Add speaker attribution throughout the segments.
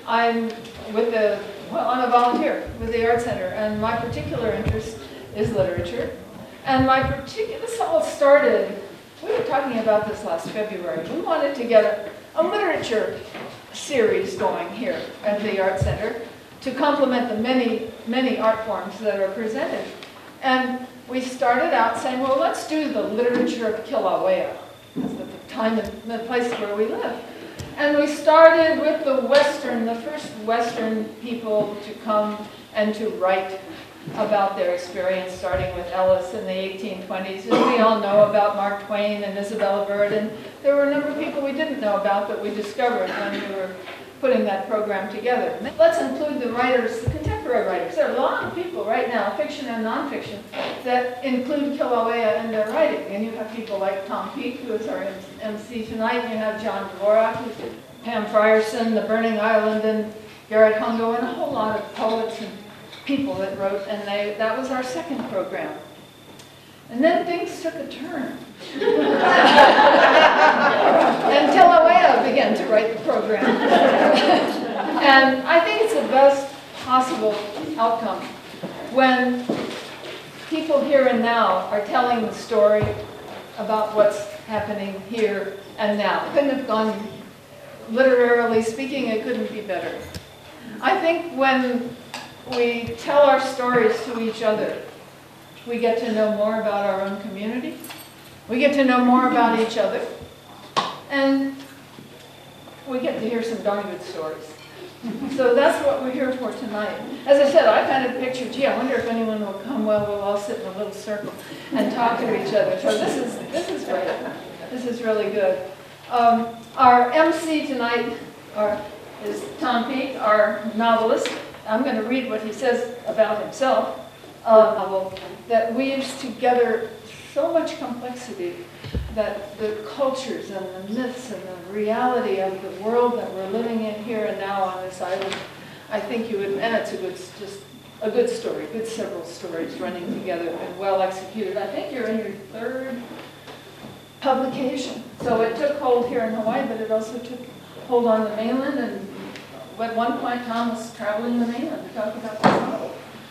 Speaker 1: I'm a volunteer with the Art Center, and my particular interest is literature. And this all started, we were talking about this last February. We wanted to get a literature series going here at the Art Center to complement the many art forms that are presented. And we started out saying, well, let's do the literature of Kilauea, because at the time and the place where we live. And we started with the first Western people to come and to write about their experience, starting with Ellis in the 1820s. And we all know about Mark Twain and Isabella Bird, and there were a number of people we didn't know about that we discovered when we were putting that program together. Let's include the writers, the contemporary writers. There are a lot of people right now, fiction and nonfiction, that include Kilauea in their writing. And you have people like Tom Peake, who is our MC tonight. You have John Dvorak, Pam Frierson, The Burning Island, and Garrett Hungo, and a whole lot of poets and people that wrote. And that was our second program. And then things took a turn. And Kilauea began to write the program. And I think it's the best possible outcome when people here and now are telling the story about what's happening here and now. It couldn't have gone, literarily speaking, it couldn't be better. I think when we tell our stories to each other, we get to know more about our own community. We get to know more about each other. And we get to hear some darn good stories. So that's what we're here for tonight. As I said, I kind of pictured, gee, I wonder if anyone will come. Well, we'll all sit in a little circle and talk to each other. So this is great. This is really good. Our MC tonight is Tom Peake, our novelist. I'm going to read what he says about himself. A novel that weaves together so much complexity, that the cultures and the myths and the reality of the world that we're living in here and now on this island, I think you would, and it's just a good story, good several stories running together and well executed. I think you're in your third publication. So it took hold here in Hawaii, but it also took hold on the mainland, and at one point Tom was traveling the mainland to talk about this novel.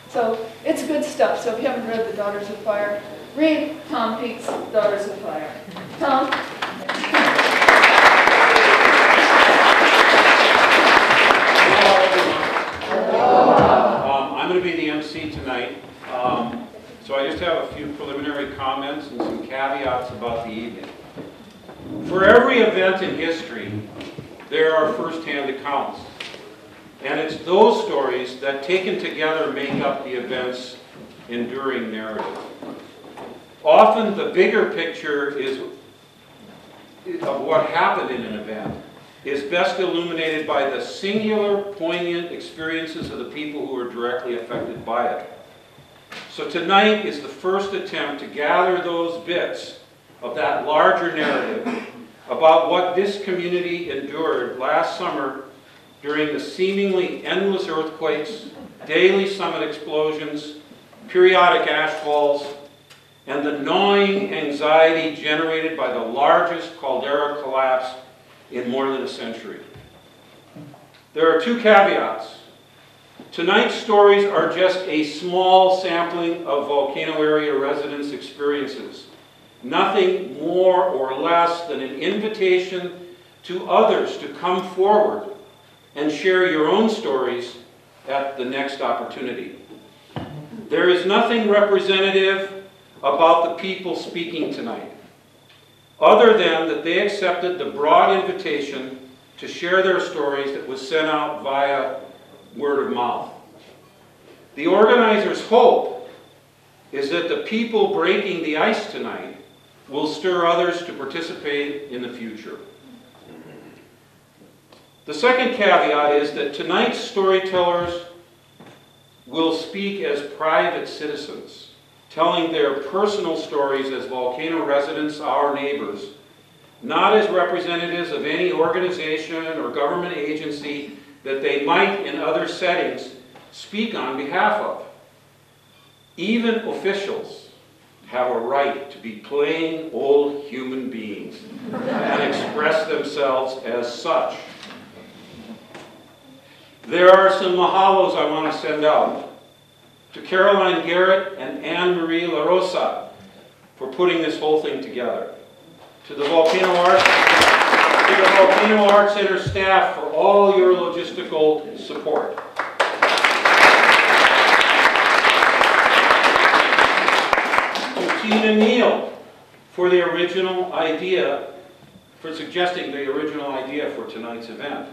Speaker 1: So it's good stuff. So if you haven't read The Daughters of Fire, read Tom Peake's Daughters of Fire. Tom?
Speaker 2: I'm going to be the MC tonight. So I just have a few preliminary comments and some caveats about the evening. For every event in history, there are first-hand accounts. And it's those stories that, taken together, make up the event's enduring narrative. Often the bigger picture of what happened in an event is best illuminated by the singular, poignant experiences of the people who are directly affected by it. So tonight is the first attempt to gather those bits of that larger narrative about what this community endured last summer during the seemingly endless earthquakes, daily summit explosions, periodic ash falls, and the gnawing anxiety generated by the largest caldera collapse in more than a century. There are two caveats. Tonight's stories are just a small sampling of Volcano area residents' experiences. Nothing more or less than an invitation to others to come forward and share your own stories at the next opportunity. There is nothing representative about the people speaking tonight, other than that they accepted the broad invitation to share their stories that was sent out via word of mouth. The organizers' hope is that the people breaking the ice tonight will stir others to participate in the future. The second caveat is that tonight's storytellers will speak as private citizens, telling their personal stories as Volcano residents, our neighbors, not as representatives of any organization or government agency that they might, in other settings, speak on behalf of. Even officials have a right to be plain old human beings and express themselves as such. There are some mahalos I want to send out to Caroline Garrett and Anne-Marie La Rosa for putting this whole thing together. To the Volcano Arts Center staff for all your logistical support. To Tina Neal for the original idea, for suggesting the original idea for tonight's event.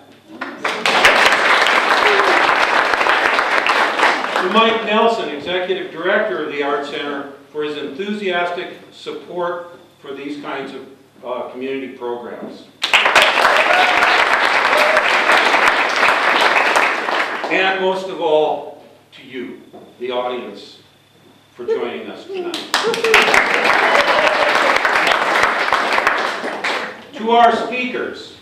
Speaker 2: To Mike Nelson, Executive Director of the Arts Center, for his enthusiastic support for these kinds of community programs. And most of all, to you, the audience, for joining us tonight. To our speakers,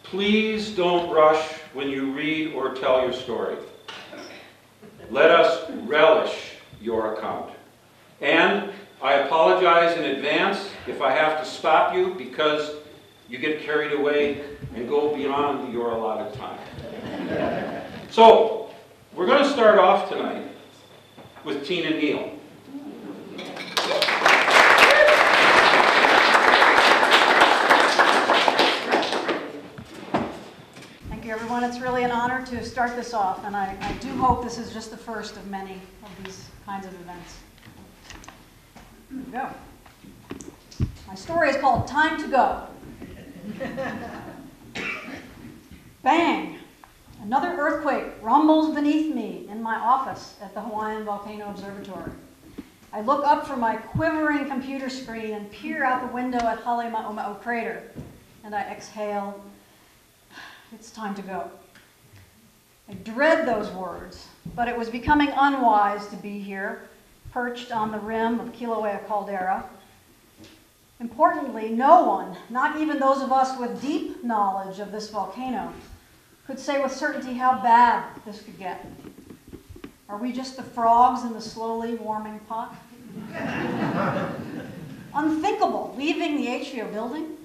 Speaker 2: please don't rush when you read or tell your story. Let us relish your account. And I apologize in advance if I have to stop you because you get carried away and go beyond your allotted time. So, we're going to start off tonight with Tina Neal.
Speaker 3: Thank you, everyone. It's really an honor to start this off, and I do hope this is just the first of many of these kinds of events. Here we go. My story is called Time to Go. Bang! Another earthquake rumbles beneath me in my office at the Hawaiian Volcano Observatory. I look up from my quivering computer screen and peer out the window at Halemaumau crater, and I exhale. It's time to go. I dread those words, but it was becoming unwise to be here, perched on the rim of Kilauea caldera. Importantly, no one, not even those of us with deep knowledge of this volcano, could say with certainty how bad this could get. Are we just the frogs in the slowly warming pot? Unthinkable, leaving the HVO building.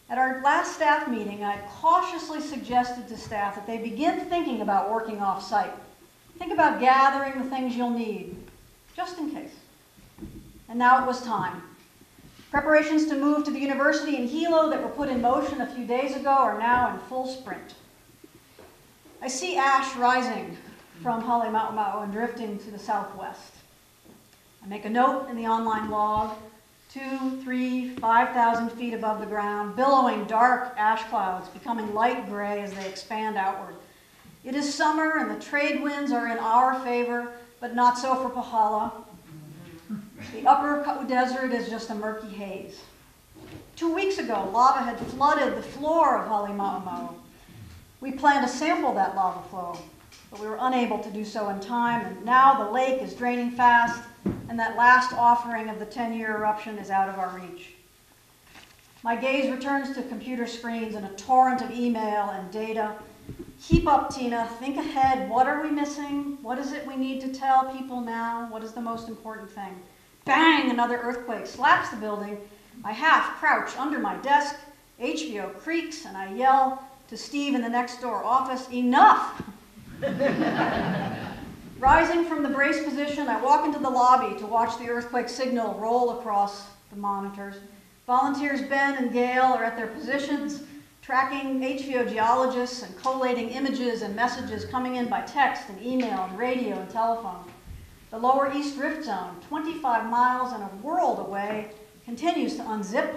Speaker 3: At our last staff meeting, I cautiously suggested to staff that they begin thinking about working off-site. Think about gathering the things you'll need, just in case. And now it was time. Preparations to move to the university in Hilo that were put in motion a few days ago are now in full sprint. I see ash rising from Halemaumau and drifting to the southwest. I make a note in the online log, 2, 3, 5,000 feet above the ground, billowing dark ash clouds, becoming light gray as they expand outward. It is summer and the trade winds are in our favor, but not so for Pahala. The upper Ka'u Desert is just a murky haze. 2 weeks ago, lava had flooded the floor of Halemaumau. We planned to sample that lava flow, but we were unable to do so in time, and now the lake is draining fast, and that last offering of the 10-year eruption is out of our reach. My gaze returns to computer screens and a torrent of email and data. Keep up, Tina. Think ahead. What are we missing? What is it we need to tell people now? What is the most important thing? Bang! Another earthquake slaps the building. I half crouch under my desk. HVO creaks, and I yell to Steve in the next door office, enough! Rising from the brace position, I walk into the lobby to watch the earthquake signal roll across the monitors. Volunteers Ben and Gail are at their positions, tracking HVO geologists and collating images and messages coming in by text and email and radio and telephone. The lower East Rift Zone, 25 miles and a world away, continues to unzip.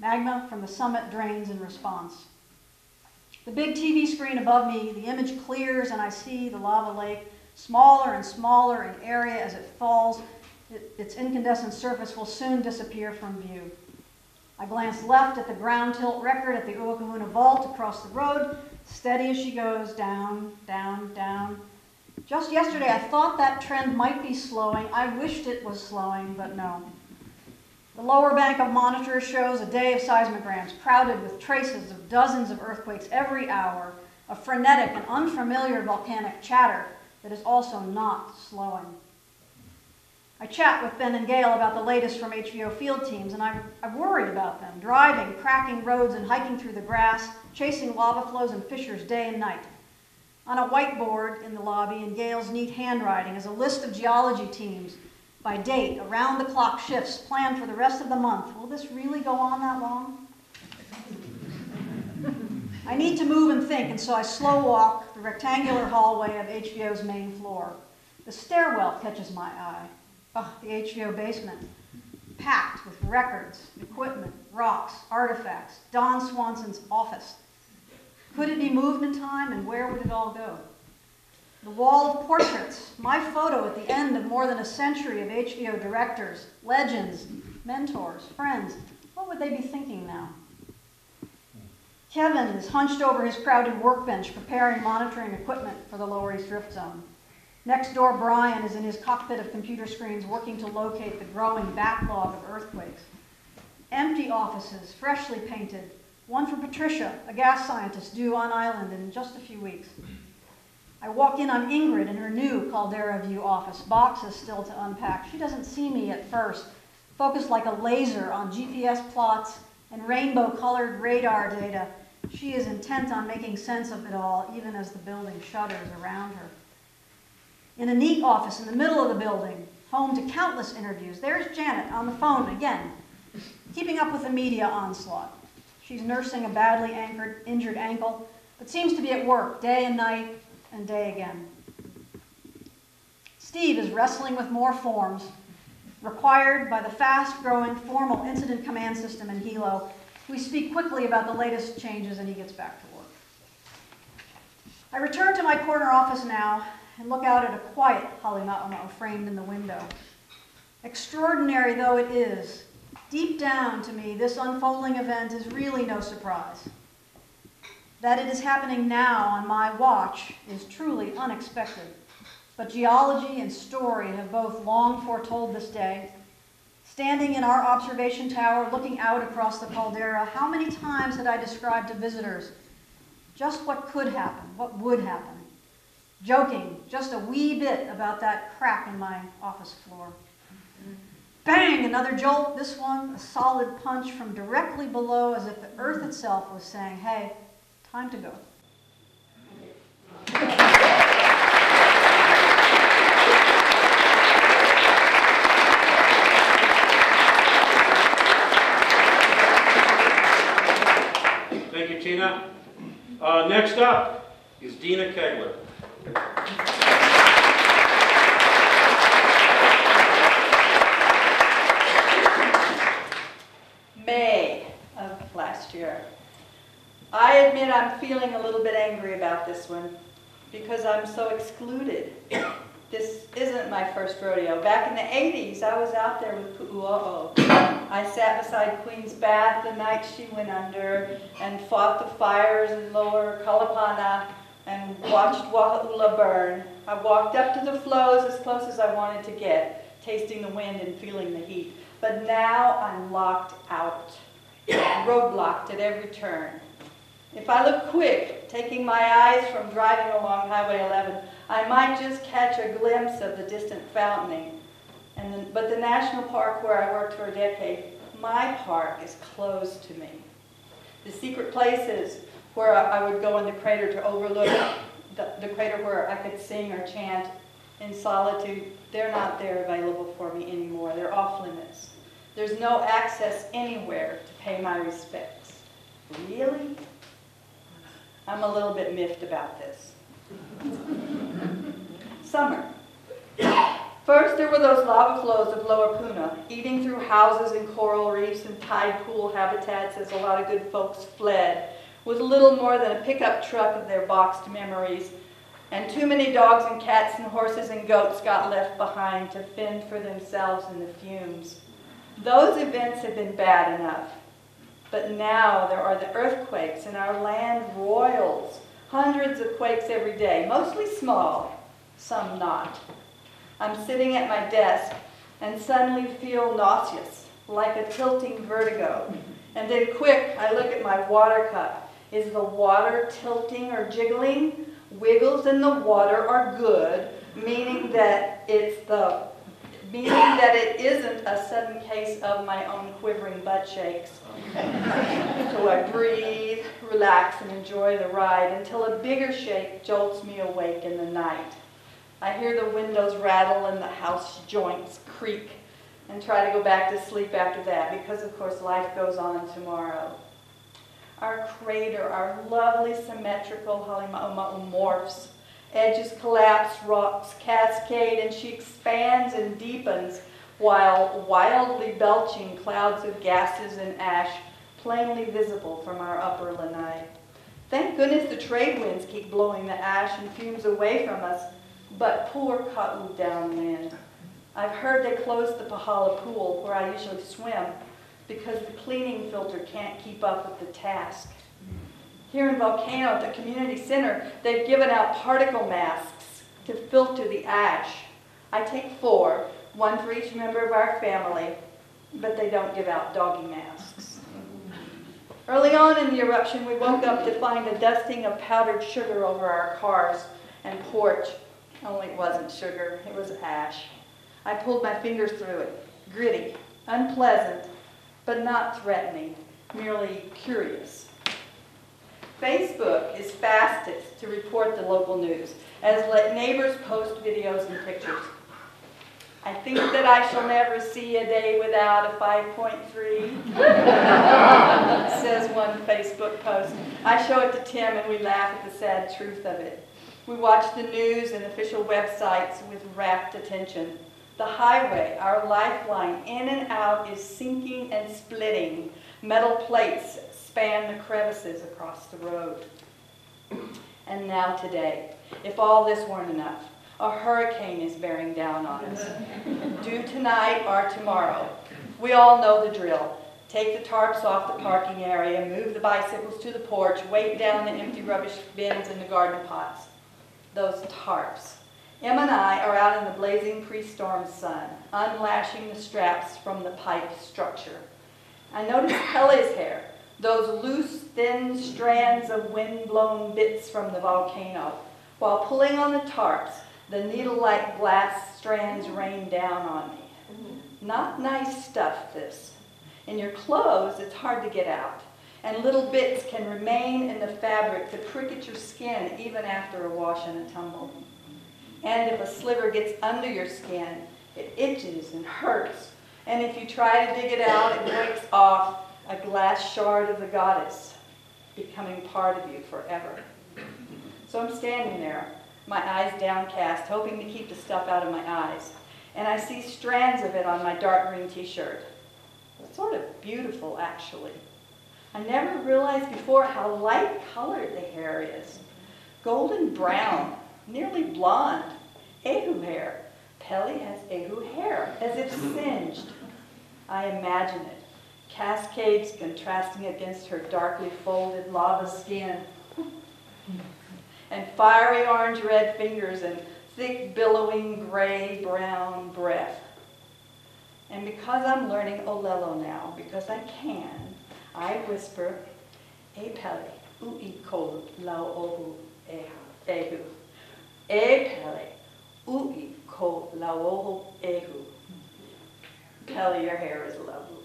Speaker 3: Magma from the summit drains in response. The big TV screen above me, the image clears and I see the lava lake, smaller and smaller in area as it falls. Its incandescent surface will soon disappear from view. I glance left at the ground tilt record at the Uakahuna Vault across the road, steady as she goes, down, down, down. Just yesterday I thought that trend might be slowing. I wished it was slowing, but no. The lower bank of monitors shows a day of seismograms crowded with traces of dozens of earthquakes every hour, a frenetic and unfamiliar volcanic chatter that is also not slowing. I chat with Ben and Gail about the latest from HVO field teams, and I'm worried about them, driving, cracking roads and hiking through the grass, chasing lava flows and fissures day and night. On a whiteboard in the lobby in Gail's neat handwriting is a list of geology teams by date, around-the-clock shifts planned for the rest of the month. Will this really go on that long? I need to move and think, and so I slow walk the rectangular hallway of HVO's main floor. The stairwell catches my eye. Oh, the HVO basement, packed with records, equipment, rocks, artifacts, Don Swanson's office. Could it be moved in time, and where would it all go? The wall of portraits, my photo at the end of more than a century of HVO directors, legends, mentors, friends. What would they be thinking now? Kevin is hunched over his crowded workbench preparing monitoring equipment for the Lower East Drift Zone. Next door, Brian is in his cockpit of computer screens working to locate the growing backlog of earthquakes. Empty offices, freshly painted. One for Patricia, a gas scientist due on island in just a few weeks. I walk in on Ingrid in her new Caldera View office, boxes still to unpack. She doesn't see me at first, focused like a laser on GPS plots and rainbow-colored radar data. She is intent on making sense of it all, even as the building shudders around her. In a neat office in the middle of the building, home to countless interviews, there's Janet on the phone again, keeping up with the media onslaught. She's nursing a badly injured ankle, but seems to be at work day and night and day again. Steve is wrestling with more forms required by the fast-growing formal incident command system in Hilo. We speak quickly about the latest changes and he gets back to work. I return to my corner office now and look out at a quiet Halemaumau framed in the window. Extraordinary though it is, deep down to me, this unfolding event is really no surprise. That it is happening now on my watch is truly unexpected. But geology and story have both long foretold this day. Standing in our observation tower, looking out across the caldera, how many times had I described to visitors just what could happen, what would happen? Joking just a wee bit about that crack in my office floor. Bang, another jolt, this one a solid punch from directly below, as if the earth itself was saying, hey, time to go.
Speaker 2: Thank you, Tina. Next up is Dina Kegler.
Speaker 4: May of last year. I admit I'm feeling a little bit angry about this one because I'm so excluded. This isn't my first rodeo. Back in the 80s, I was out there with Pu'uo'o. I sat beside Queen's Bath the night she went under and fought the fires in Lower Kalapana and watched Waha'ula burn. I walked up to the flows as close as I wanted to get, tasting the wind and feeling the heat. But now I'm locked out, roadblocked at every turn. If I look quick, taking my eyes from driving along Highway 11, I might just catch a glimpse of the distant fountaining. But the national park where I worked for a decade, my park is closed to me. The secret places where I would go in the crater to overlook the crater where I could sing or chant in solitude, they're not there available for me anymore. They're off limits. There's no access anywhere to pay my respects. Really? I'm a little bit miffed about this. Summer. First, there were those lava flows of Lower Puna, eating through houses and coral reefs and tide pool habitats as a lot of good folks fled, with little more than a pickup truck of their boxed memories, and too many dogs and cats and horses and goats got left behind to fend for themselves in the fumes. Those events have been bad enough. But now there are the earthquakes and our land roils. Hundreds of quakes every day, mostly small, some not. I'm sitting at my desk and suddenly feel nauseous, like a tilting vertigo. And then quick, I look at my water cup. Is the water tilting or jiggling? Wiggles in the water are good, meaning that it's the meaning that it isn't a sudden case of my own quivering butt shakes. So I breathe, relax, and enjoy the ride until a bigger shake jolts me awake in the night. I hear the windows rattle and the house joints creak and try to go back to sleep after that because, of course, life goes on tomorrow. Our crater, our lovely symmetrical Halemaumau morphs. Edges collapse, rocks cascade, and she expands and deepens while wildly belching clouds of gases and ash plainly visible from our upper lanai. Thank goodness the trade winds keep blowing the ash and fumes away from us, but poor Ka'u downwind. I've heard they closed the Pahala pool where I usually swim because the cleaning filter can't keep up with the task. Here in Volcano at the community center, they've given out particle masks to filter the ash. I take 4, 1 for each member of our family, but they don't give out doggy masks. Early on in the eruption, we woke up to find a dusting of powdered sugar over our cars and porch. Only it wasn't sugar, it was ash. I pulled my fingers through it, gritty, unpleasant, but not threatening, merely curious. Facebook is fastest to report the local news, as let neighbors post videos and pictures. I think that I shall never see a day without a 5.3, says one Facebook post. I show it to Tim and we laugh at the sad truth of it. We watch the news and official websites with rapt attention. The highway, our lifeline in and out, is sinking and splitting. Metal plates span the crevices across the road. And now today, if all this weren't enough, a hurricane is bearing down on us. Due tonight or tomorrow. We all know the drill. Take the tarps off the parking area, move the bicycles to the porch, weight down the empty rubbish bins and the garden pots. Those tarps. Em and I are out in the blazing pre-storm sun, unlashing the straps from the pipe structure. I notice Kelly's hair, those loose, thin strands of wind-blown bits from the volcano. While pulling on the tarps, the needle-like glass strands rain down on me. Not nice stuff, this. In your clothes, it's hard to get out, and little bits can remain in the fabric to prick at your skin even after a wash and a tumble. And if a sliver gets under your skin, it itches and hurts. And if you try to dig it out, it breaks off, a glass shard of the goddess, becoming part of you forever. So I'm standing there, my eyes downcast, hoping to keep the stuff out of my eyes. And I see strands of it on my dark green t-shirt. It's sort of beautiful, actually. I never realized before how light-colored the hair is. Golden brown, nearly blonde. Ehu hair. Peli has ehu hair, as if singed. I imagine it. Cascades contrasting against her darkly folded lava skin. And fiery orange-red fingers and thick, billowing, gray-brown breath. And because I'm learning Olelo now, because I can, I whisper, E Peli, ui ko lauohu ehu. E Peli, ui ko lauohu ehu. Peli, your hair is lovely.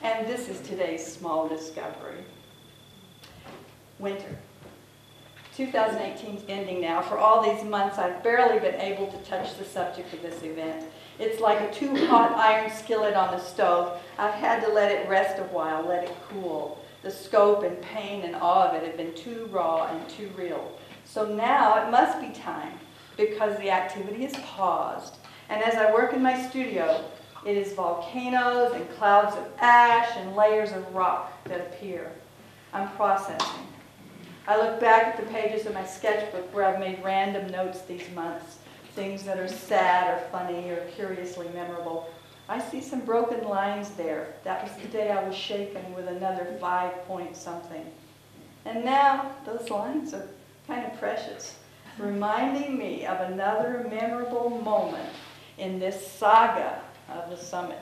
Speaker 4: And this is today's small discovery. Winter. 2018 is ending now. For all these months, I've barely been able to touch the subject of this event. It's like a too hot iron skillet on the stove. I've had to let it rest a while, let it cool. The scope and pain and awe of it have been too raw and too real. So now it must be time, because the activity is paused. And as I work in my studio, it is volcanoes and clouds of ash and layers of rock that appear. I'm processing. I look back at the pages of my sketchbook where I've made random notes these months, things that are sad or funny or curiously memorable. I see some broken lines there. That was the day I was shaken with another 5-point-something. And now those lines are kind of precious, reminding me of another memorable moment in this saga of the summit.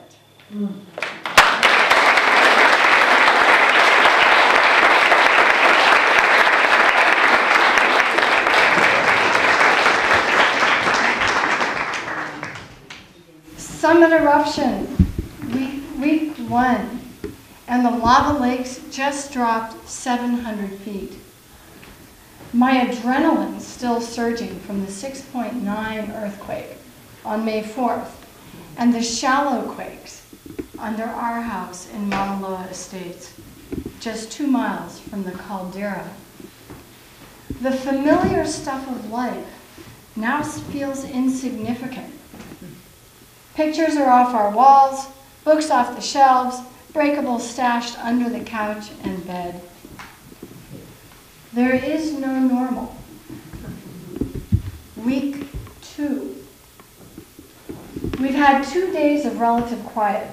Speaker 5: Summit eruption, week 1, and the lava lakes just dropped 700 feet. My adrenaline's still surging from the 6.9 earthquake on May 4th and the shallow quakes under our house in Mauna Loa Estates, just 2 miles from the caldera. The familiar stuff of life now feels insignificant. Pictures are off our walls, books off the shelves, breakables stashed under the couch and bed. There is no normal. Week 2. We've had 2 days of relative quiet.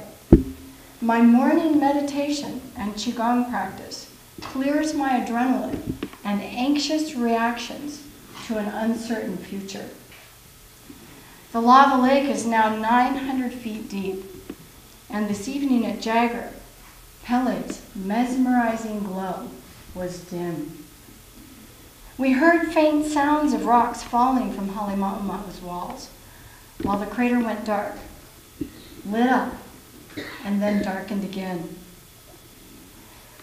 Speaker 5: My morning meditation and Qigong practice clears my adrenaline and anxious reactions to an uncertain future. The lava lake is now 900 feet deep, and this evening at Jagger, Pele's mesmerizing glow was dim. We heard faint sounds of rocks falling from Halemaumau's walls, while the crater went dark, lit up, and then darkened again.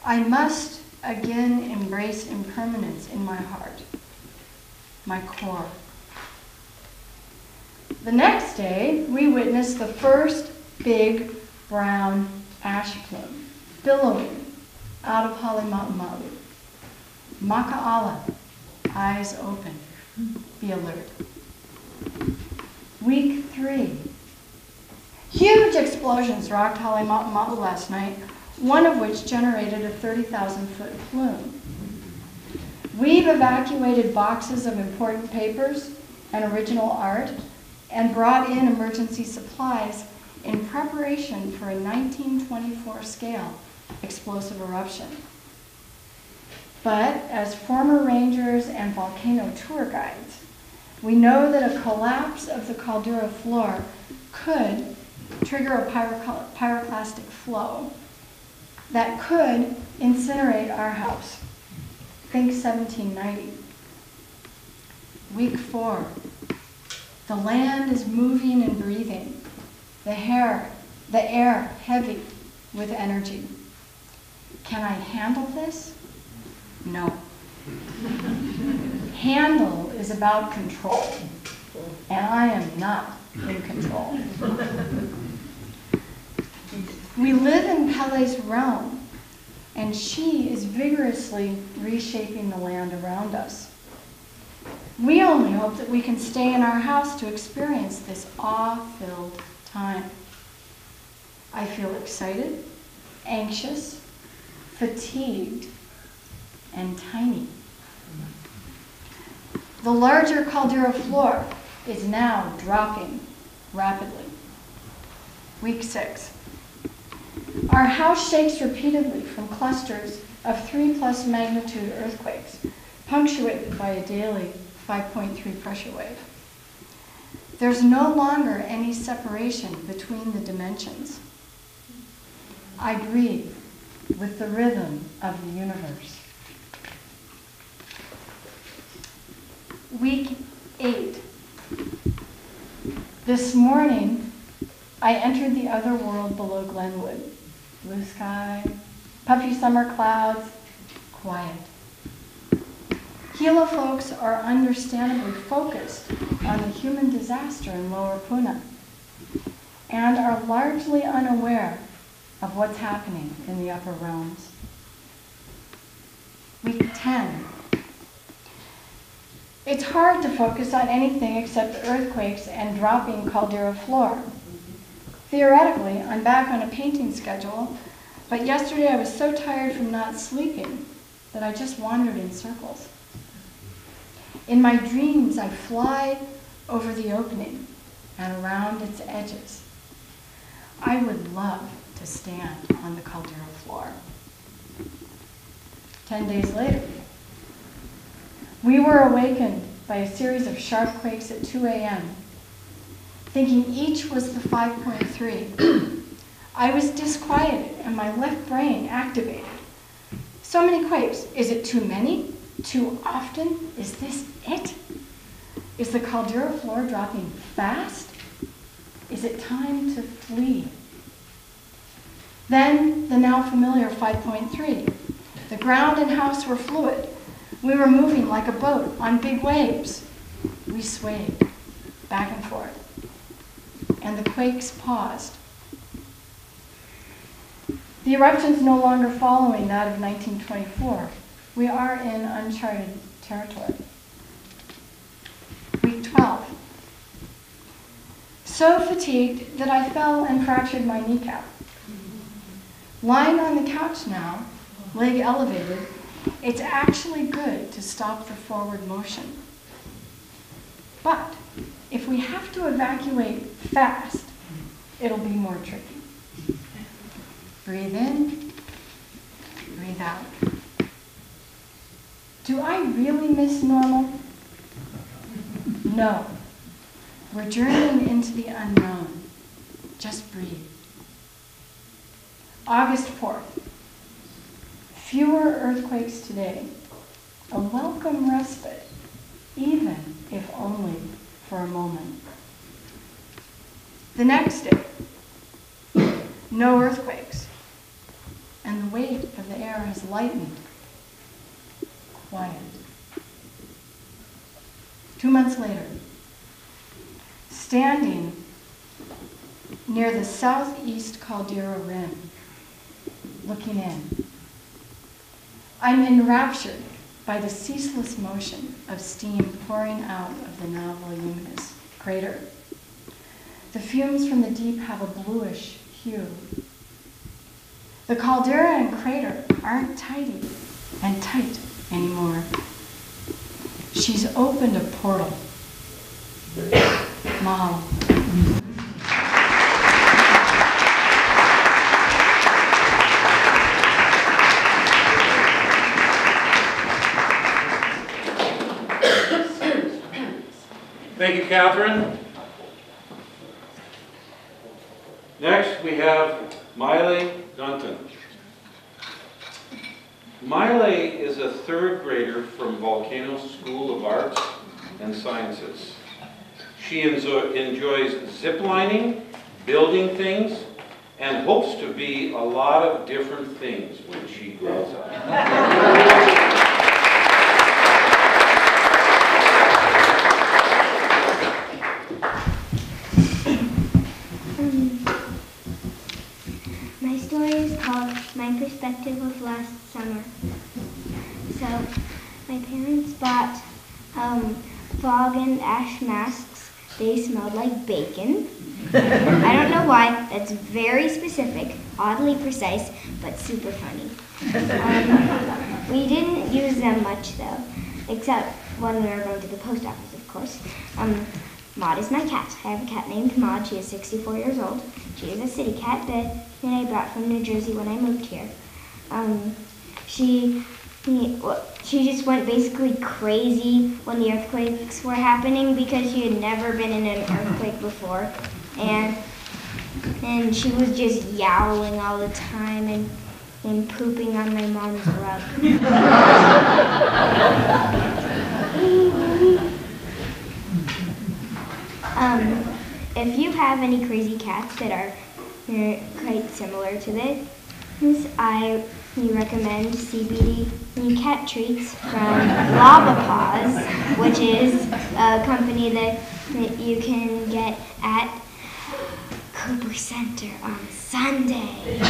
Speaker 5: I must again embrace impermanence in my heart, my core. The next day, we witnessed the first big brown ash plume billowing out of Halemaumau. Maka'ala, eyes open, be alert. Week 3. Huge explosions rocked Halemaumau last night, one of which generated a 30,000-foot plume. We've evacuated boxes of important papers and original art and brought in emergency supplies in preparation for a 1924 scale explosive eruption. But as former rangers and volcano tour guides, we know that a collapse of the caldera floor could trigger a pyroclastic flow that could incinerate our house. Think 1790. Week 4. The land is moving and breathing. The air heavy with energy. Can I handle this? No. Handle is about control, and I am not in control. We live in Pele's realm, and she is vigorously reshaping the land around us. We only hope that we can stay in our house to experience this awe-filled time. I feel excited, anxious, fatigued, and tiny. The larger caldera floor is now dropping rapidly. Week 6. Our house shakes repeatedly from clusters of 3+ magnitude earthquakes, punctuated by a daily 5.3 pressure wave. There's no longer any separation between the dimensions. I breathe with the rhythm of the universe. Week 8. This morning, I entered the other world below Glenwood. Blue sky, puffy summer clouds, quiet. Gila folks are understandably focused on the human disaster in Lower Puna and are largely unaware of what's happening in the upper realms. Week 10. It's hard to focus on anything except earthquakes and dropping caldera floor. Theoretically, I'm back on a painting schedule, but yesterday I was so tired from not sleeping that I just wandered in circles. In my dreams, I fly over the opening and around its edges. I would love to stand on the caldera floor. 10 days later, we were awakened by a series of sharp quakes at 2 a.m., thinking each was the 5.3. I was disquieted and my left brain activated. So many quakes. Is it too many? Too often? Is this it? Is the caldera floor dropping fast? Is it time to flee? Then the now familiar 5.3. The ground and house were fluid. We were moving like a boat on big waves. We swayed back and forth, and the quakes paused. The eruption's no longer following that of 1924. We are in uncharted territory. Week 12. So fatigued that I fell and fractured my kneecap. Lying on the couch now, leg elevated, it's actually good to stop the forward motion. But if we have to evacuate fast, it'll be more tricky. Breathe in, breathe out. Do I really miss normal? No. We're journeying into the unknown. Just breathe. August 4th. Fewer earthquakes today. A welcome respite, even if only for a moment. The next day, no earthquakes. And the weight of the air has lightened. Quiet. 2 months later, standing near the southeast caldera rim, looking in, I'm enraptured by the ceaseless motion of steam pouring out of the now voluminous crater. The fumes from the deep have a bluish hue. The caldera and crater aren't tidy and tight anymore. She's opened a portal. Mahalo.
Speaker 2: Thank you, Catherine. Next, we have Miley Dunton. Miley is a third grader from Volcano School of Arts and Sciences. She enjoys ziplining, building things, and hopes to be a lot of different things when she grows up.
Speaker 6: My story is called My Perspective of Last Summer. So, my parents bought fog and ash masks. They smelled like bacon. I don't know why. That's very specific, oddly precise, but super funny. We didn't use them much though, except when we were going to the post office, of course. Maud is my cat. I have a cat named Maud. She is 64 years old. She is a city cat that I brought from New Jersey when I moved here. She just went basically crazy when the earthquakes were happening because she had never been in an earthquake before. And she was just yowling all the time and pooping on my mom's rug. If you have any crazy cats that are quite similar to this, I recommend CBD cat treats from Lava Paws, which is a company that you can get at Cooper Center on Sunday.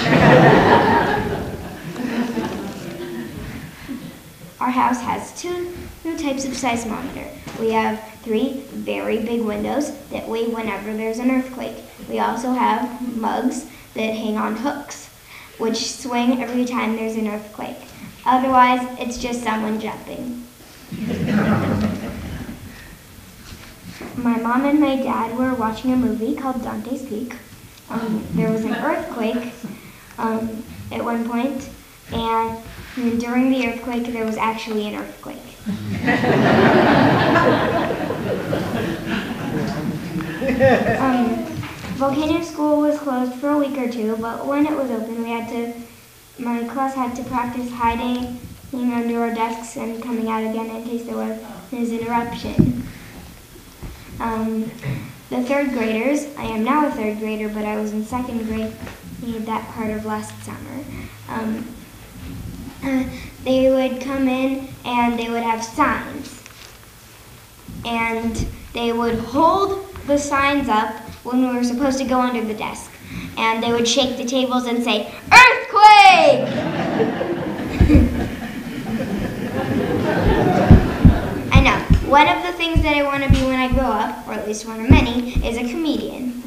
Speaker 6: Our house has two types of seismometer. We have 3 very big windows that weigh whenever there's an earthquake. We also have mugs that hang on hooks, which swing every time there's an earthquake. Otherwise, it's just someone jumping. My mom and my dad were watching a movie called Dante's Peak. There was an earthquake at one point, and during the earthquake, there was actually an earthquake. Volcano School was closed for a week or 2, but when it was open, my class had to practice hiding under our desks and coming out again in case there was an eruption. the third graders, I am now a third grader, but I was in second grade that part of last summer. They would come in and they would have signs. And they would hold the signs up when we were supposed to go under the desk. And they would shake the tables and say, "Earthquake!" I know. One of the things that I want to be when I grow up, or at least one of many, is a comedian.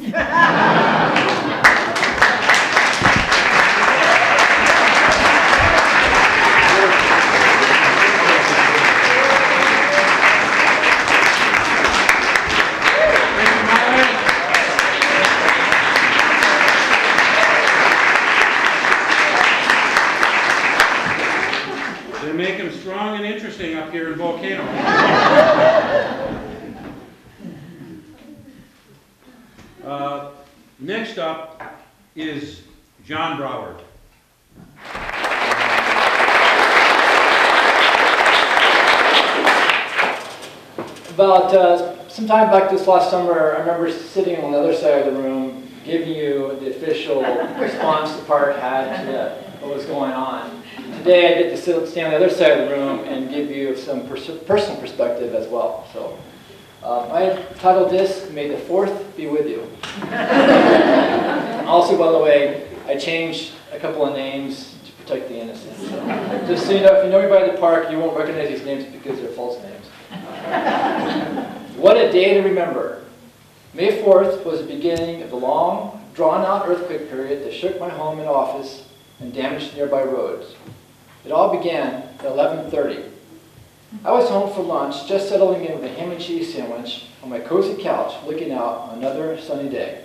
Speaker 2: They make them strong and interesting up here in Volcano. Next up is John Broward.
Speaker 7: About some time back this last summer, I remember sitting on the other side of the room, giving you the official response the park had to what was going on. Today I get to stand on the other side of the room and give you some personal perspective as well. So I titled this, "May the 4th be with you." Also, by the way, I changed a couple of names to protect the innocent. So just so you know, if you know anybody at the park, you won't recognize these names because they're false names. What a day to remember. May 4th was the beginning of the long, drawn-out earthquake period that shook my home and office and damaged nearby roads. It all began at 11:30. I was home for lunch, just settling in with a ham and cheese sandwich on my cozy couch, looking out on another sunny day.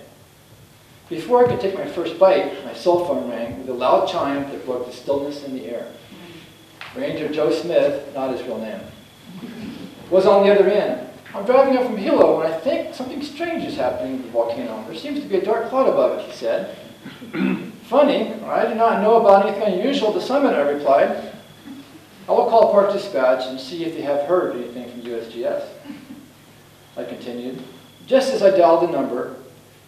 Speaker 7: Before I could take my first bite, my cell phone rang with a loud chime that broke the stillness in the air. Ranger Joe Smith, not his real name, was on the other end. "I'm driving up from Hilo and I think something strange is happening with the volcano. There seems to be a dark cloud above it," he said. "Funny, I do not know about anything unusual at the summit," I replied. "I will call Park Dispatch and see if they have heard anything from USGS." I continued, just as I dialed the number,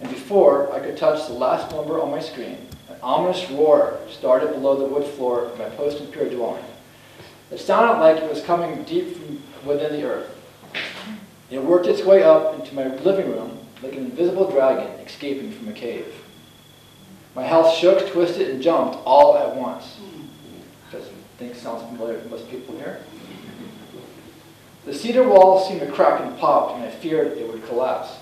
Speaker 7: and before I could touch the last number on my screen, an ominous roar started below the wood floor of my post-and-pier dwelling. It sounded like it was coming deep from within the earth. It worked its way up into my living room like an invisible dragon escaping from a cave. My house shook, twisted, and jumped all at once. Does think sounds familiar to most people here? The cedar wall seemed to crack and pop, and I feared it would collapse.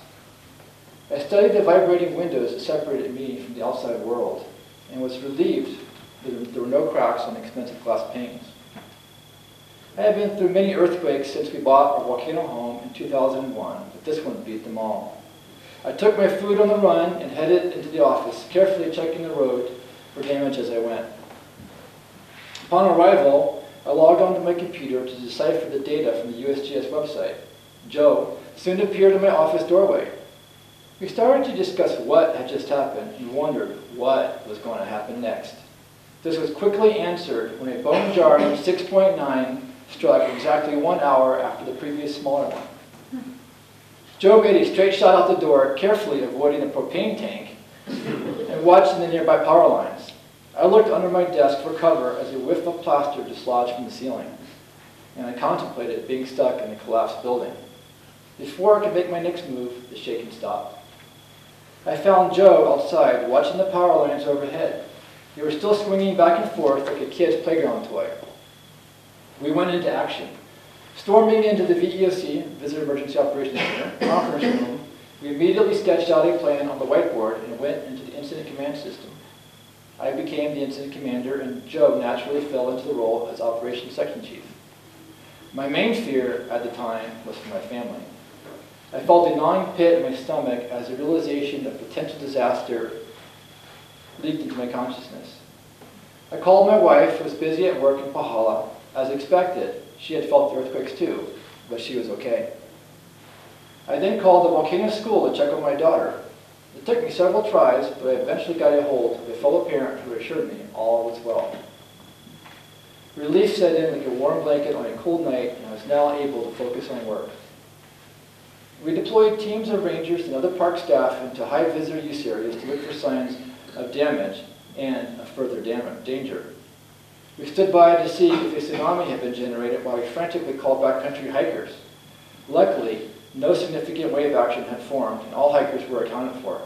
Speaker 7: I studied the vibrating windows that separated me from the outside world, and was relieved that there were no cracks on the expensive glass panes. I have been through many earthquakes since we bought our volcano home in 2001, but this one beat them all. I took my food on the run and headed into the office, carefully checking the road for damage as I went. Upon arrival, I logged onto my computer to decipher the data from the USGS website. Joe soon appeared in my office doorway. We started to discuss what had just happened and wondered what was going to happen next. This was quickly answered when a bone-jarring 6.9 struck exactly 1 hour after the previous smaller one. Joe made a straight shot out the door, carefully avoiding a propane tank, and watching the nearby power lines. I looked under my desk for cover as a whiff of plaster dislodged from the ceiling, and I contemplated being stuck in a collapsed building. Before I could make my next move, the shaking stopped. I found Joe outside, watching the power lines overhead. They were still swinging back and forth like a kid's playground toy. We went into action. Storming into the VEOC, Visitor Emergency Operations Center, conference room, we immediately sketched out a plan on the whiteboard and went into the incident command system. I became the incident commander, and Joe naturally fell into the role as operations section chief. My main fear at the time was for my family. I felt a gnawing pit in my stomach as the realization of potential disaster leaked into my consciousness. I called my wife, who was busy at work in Pahala. As expected, she had felt the earthquakes too, but she was okay. I then called the Volcano school to check on my daughter. It took me several tries, but I eventually got a hold of a fellow parent who assured me all was well. Relief set in like a warm blanket on a cold night, and I was now able to focus on work. We deployed teams of rangers and other park staff into high visitor use areas to look for signs of damage and of further danger. We stood by to see if a tsunami had been generated while we frantically called backcountry hikers. Luckily, no significant wave action had formed and all hikers were accounted for.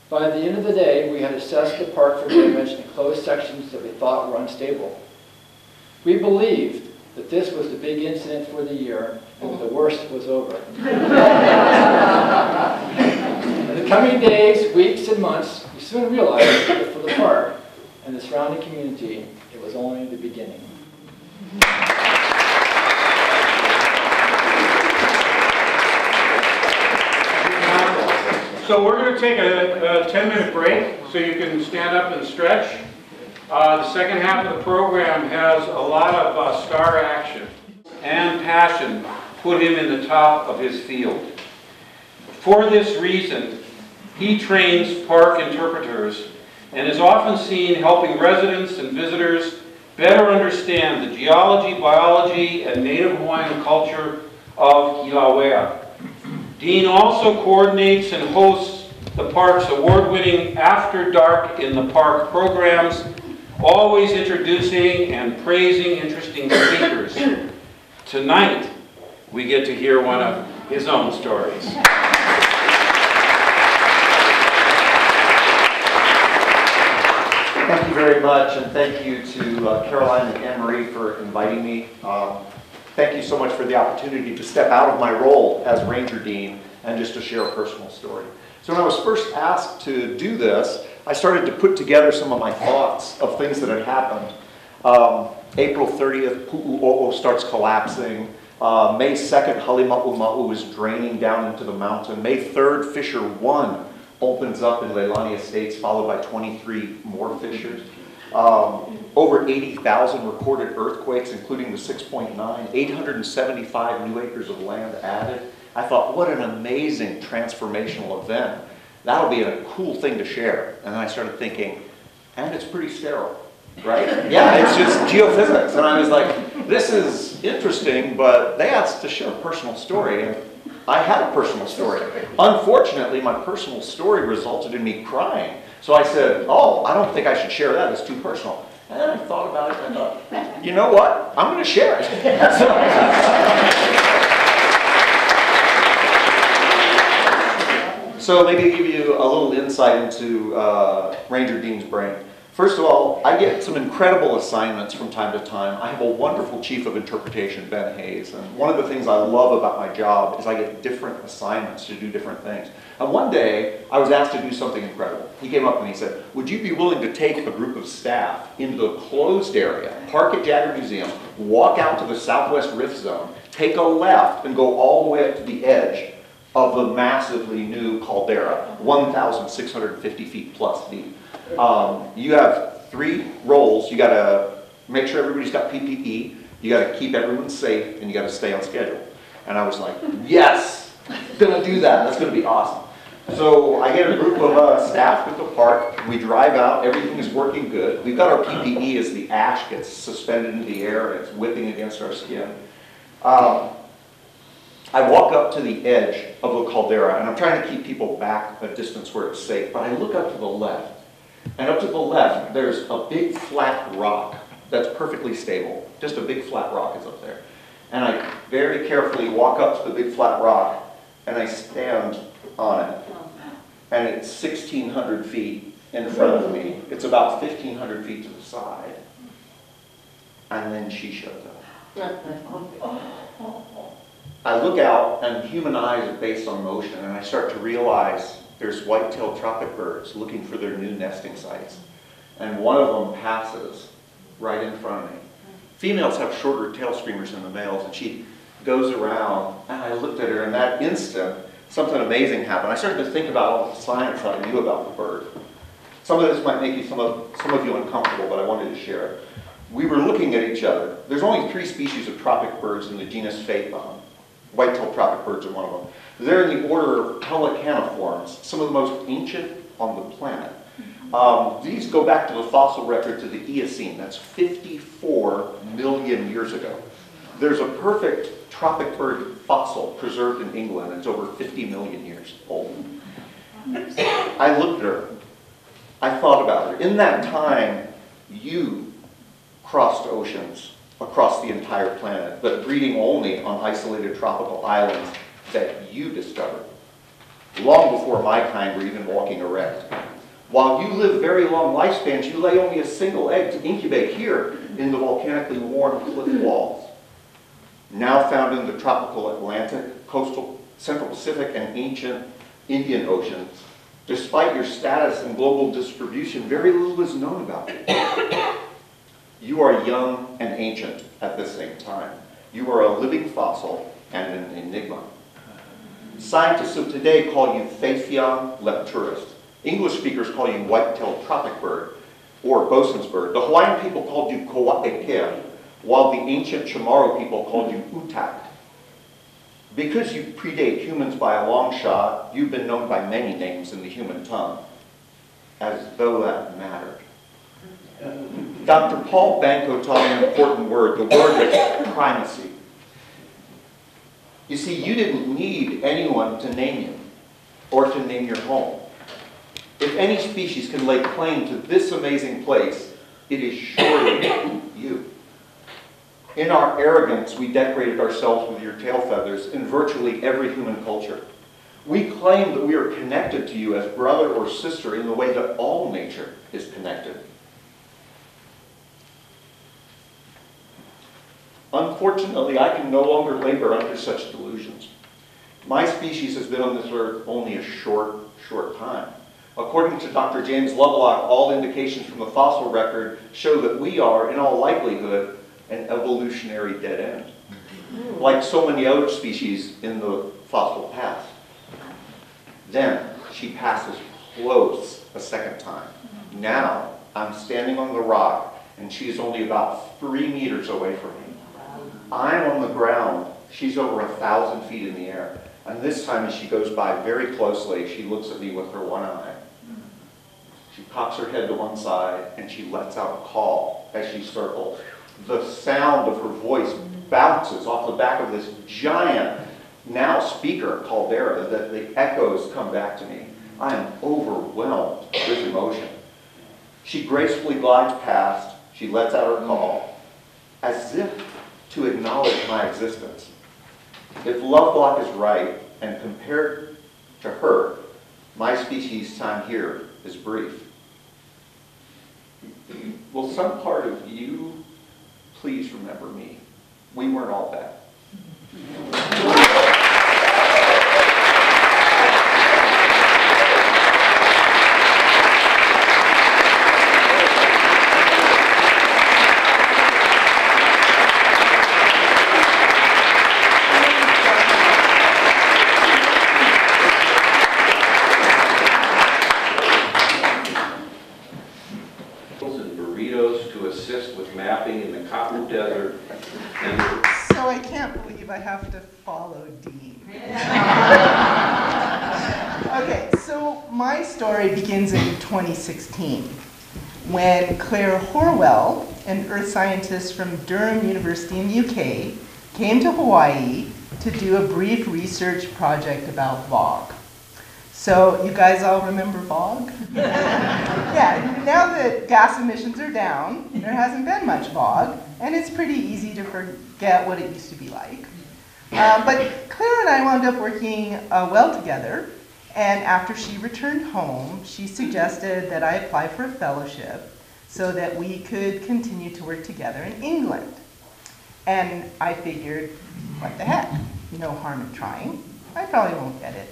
Speaker 7: By the end of the day, we had assessed the park for damage and closed sections that we thought were unstable. We believed that this was the big incident for the year and that the worst was over. In the coming days, weeks, and months, we soon realized that for the park and the surrounding community, it was only the beginning.
Speaker 2: So we're going to take a 10-minute break so you can stand up and stretch. The second half of the program has a lot of star action and passion put him in the top of his field. For this reason, he trains park interpreters and is often seen helping residents and visitors better understand the geology, biology, and Native Hawaiian culture of Kilauea. Dean also coordinates and hosts the park's award-winning After Dark in the Park programs, always introducing and praising interesting speakers. Tonight, we get to hear one of his own stories.
Speaker 8: Thank you very much, and thank you to Caroline and Anne-Marie for inviting me. Thank you so much for the opportunity to step out of my role as Ranger Dean and just to share a personal story. So when I was first asked to do this, I started to put together some of my thoughts of things that had happened. April 30th, Pu'u'o'o starts collapsing. May 2nd, Halima'uma'u is draining down into the mountain. May 3rd, Fissure 1 opens up in Leilani Estates, followed by 23 more fissures. Over 80,000 recorded earthquakes, including the 6.9, 875 new acres of land added. I thought, what an amazing transformational event. That'll be a cool thing to share. And then I started thinking, and it's pretty sterile, right? Yeah, it's just geophysics. And I was like, this is interesting, but they asked to share a personal story. And I had a personal story. Unfortunately, my personal story resulted in me crying. So I said, oh, I don't think I should share that. It's too personal. And then I thought about it and I thought, you know what? I'm going to share it. So maybe give you a little insight into Ranger Dean's brain. First of all, I get some incredible assignments from time to time. I have a wonderful chief of interpretation, Ben Hayes, and one of the things I love about my job is I get different assignments to do different things. And one day, I was asked to do something incredible. He came up and he said, would you be willing to take a group of staff into the closed area, park at Jagger Museum, walk out to the Southwest Rift Zone, take a left, and go all the way up to the edge of the massively new caldera, 1,650 feet plus deep. You have 3 roles. You got to make sure everybody's got PPE. You got to keep everyone safe, and you got to stay on schedule. And I was like, yes, gonna do that. That's gonna be awesome. So I get a group of staff at the park. We drive out. Everything is working good. We've got our PPE as the ash gets suspended in the air and it's whipping against our skin. I walk up to the edge of the caldera, and I'm trying to keep people back a distance where it's safe, but I look up to the left. And up to the left, there's a big flat rock that's perfectly stable. Just a big flat rock is up there. And I very carefully walk up to the big flat rock, and I stand on it. And it's 1,600 feet in front of me. It's about 1,500 feet to the side. And then she shows up. I look out, and human eyes are based on motion, and I start to realize there's white-tailed tropic birds looking for their new nesting sites. And one of them passes right in front of me. Females have shorter tail streamers than the males, and she goes around, and I looked at her, and that instant, something amazing happened. I started to think about all the science I knew about the bird. Some of this might make you, some of you uncomfortable, but I wanted to share it. We were looking at each other. There's only 3 species of tropic birds in the genus Phaethon. White-tailed tropic birds are one of them. They're in the order of pelicaniforms, some of the most ancient on the planet. These go back to the fossil record to the Eocene. That's 54 million years ago. There's a perfect tropic bird fossil preserved in England. It's over 50 million years old. I looked at her. I thought about her. In that time, you crossed oceans across the entire planet, but breeding only on isolated tropical islands that you discovered, long before my kind were even walking erect. While you live very long lifespans, you lay only a single egg to incubate here in the volcanically worn cliff walls, now found in the tropical Atlantic, coastal Central Pacific, and ancient Indian Oceans. Despite your status and global distribution, very little is known about you. You are young and ancient at the same time. You are a living fossil and an enigma. Scientists of today call you Phaethion lepturus. English speakers call you white-tailed tropic bird or bosun's bird. The Hawaiian people called you Koa'epea, while the ancient Chamorro people called you Utak. Because you predate humans by a long shot, you've been known by many names in the human tongue, as though that mattered. Dr. Paul Banco taught me an important word. The word is primacy. You see, you didn't need anyone to name you or to name your home. If any species can lay claim to this amazing place, it is surely you. In our arrogance, we decorated ourselves with your tail feathers in virtually every human culture. We claim that we are connected to you as brother or sister in the way that all nature is connected. Unfortunately, I can no longer labor under such delusions. My species has been on this earth only a short time. According to Dr. James Lovelock, all indications from the fossil record show that we are, in all likelihood, an evolutionary dead end, like so many other species in the fossil past. Then she passes close a second time. Now I'm standing on the rock and she is only about 3 meters away from me. I'm on the ground. She's over 1,000 feet in the air. And this time as she goes by very closely, she looks at me with her one eye. She cocks her head to one side and she lets out a call as she circles. The sound of her voice bounces off the back of this giant, now speaker, caldera, that the echoes come back to me. I am overwhelmed with emotion. She gracefully glides past, she lets out her call, as if to acknowledge my existence. If Lovelock is right, and compared to her, my species' time here is brief. Will some part of you please remember me? We weren't all bad.
Speaker 9: So I can't believe I have to follow Dean. Okay, so my story begins in 2016 when Claire Horwell, an earth scientist from Durham University in the UK, came to Hawaii to do a brief research project about VOG. So you guys all remember VOG? Yeah, now that gas emissions are down, there hasn't been much VOG, and it's pretty easy to forget what it used to be like. But Claire and I wound up working well together, and after she returned home, she suggested that I apply for a fellowship so that we could continue to work together in England. And I figured, what the heck, no harm in trying. I probably won't get it.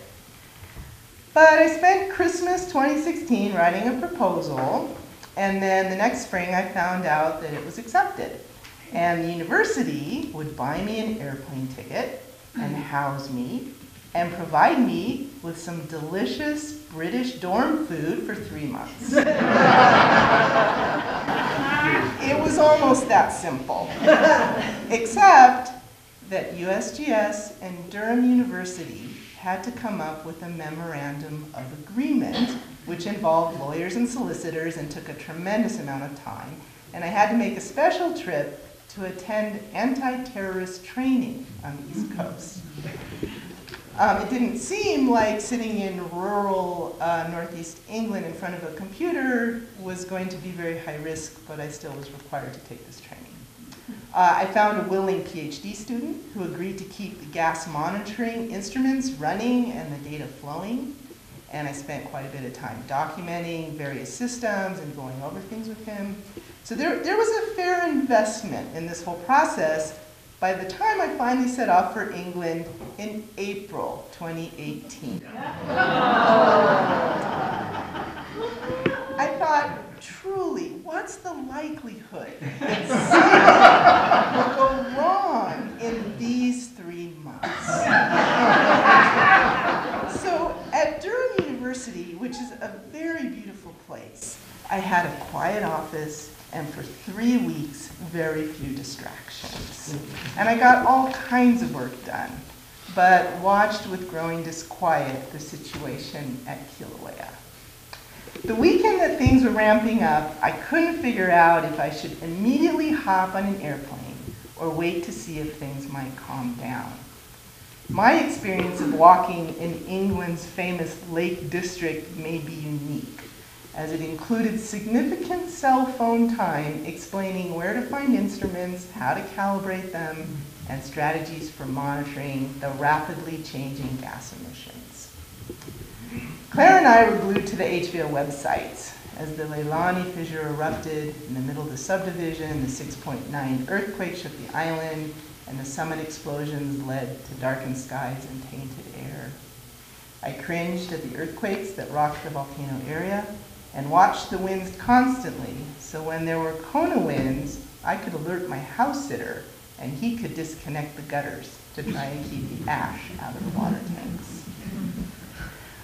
Speaker 9: But I spent Christmas 2016 writing a proposal, and then the next spring I found out that it was accepted. And the university would buy me an airplane ticket and house me and provide me with some delicious British dorm food for 3 months. It was almost that simple, except that USGS and Durham University had to come up with a memorandum of agreement, which involved lawyers and solicitors and took a tremendous amount of time. And I had to make a special trip to attend anti-terrorist training on the East Coast. It didn't seem like sitting in rural Northeast England in front of a computer was going to be very high risk, but I still was required to take this training. I found a willing PhD student who agreed to keep the gas monitoring instruments running and the data flowing. And I spent quite a bit of time documenting various systems and going over things with him. So there was a fair investment in this whole process by the time I finally set off for England in April 2018. I thought, truly, what's the likelihood that something will go wrong in these 3 months? So at Durham University, which is a very beautiful place, I had a quiet office and for 3 weeks, very few distractions. And I got all kinds of work done, but watched with growing disquiet the situation at Kilauea. The weekend that things were ramping up, I couldn't figure out if I should immediately hop on an airplane or wait to see if things might calm down. My experience of walking in England's famous Lake District may be unique, as it included significant cell phone time explaining where to find instruments, how to calibrate them, and strategies for monitoring the rapidly changing gas emissions. Claire and I were glued to the HVO websites as the Leilani fissure erupted in the middle of the subdivision, the 6.9 earthquake shook the island, and the summit explosions led to darkened skies and tainted air. I cringed at the earthquakes that rocked the volcano area and watched the winds constantly, so when there were Kona winds, I could alert my house sitter and he could disconnect the gutters to try and keep the ash out of the water tanks.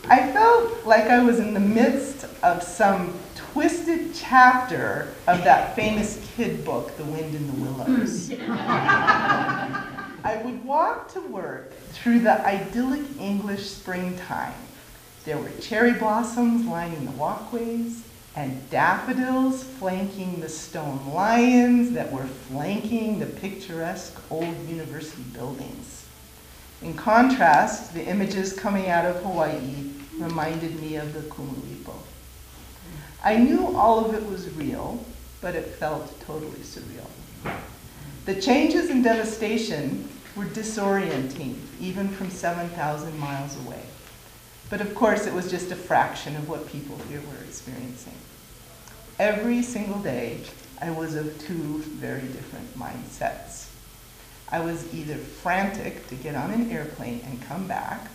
Speaker 9: I felt like I was in the midst of some twisted chapter of that famous kid book, The Wind in the Willows. I would walk to work through the idyllic English springtime. There were cherry blossoms lining the walkways and daffodils flanking the stone lions that were flanking the picturesque old university buildings. In contrast, the images coming out of Hawaii reminded me of the Kumulipo. I knew all of it was real, but it felt totally surreal. The changes and devastation were disorienting, even from 7,000 miles away. But of course, it was just a fraction of what people here were experiencing. Every single day, I was of 2 very different mindsets. I was either frantic to get on an airplane and come back,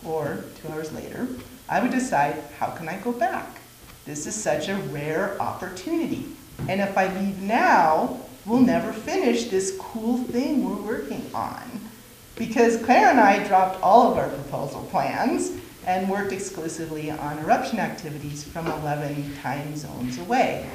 Speaker 9: or 2 hours later, I would decide, how can I go back? This is such a rare opportunity. And if I leave now, we'll never finish this cool thing we're working on. Because Claire and I dropped all of our proposal plans and worked exclusively on eruption activities from 11 time zones away.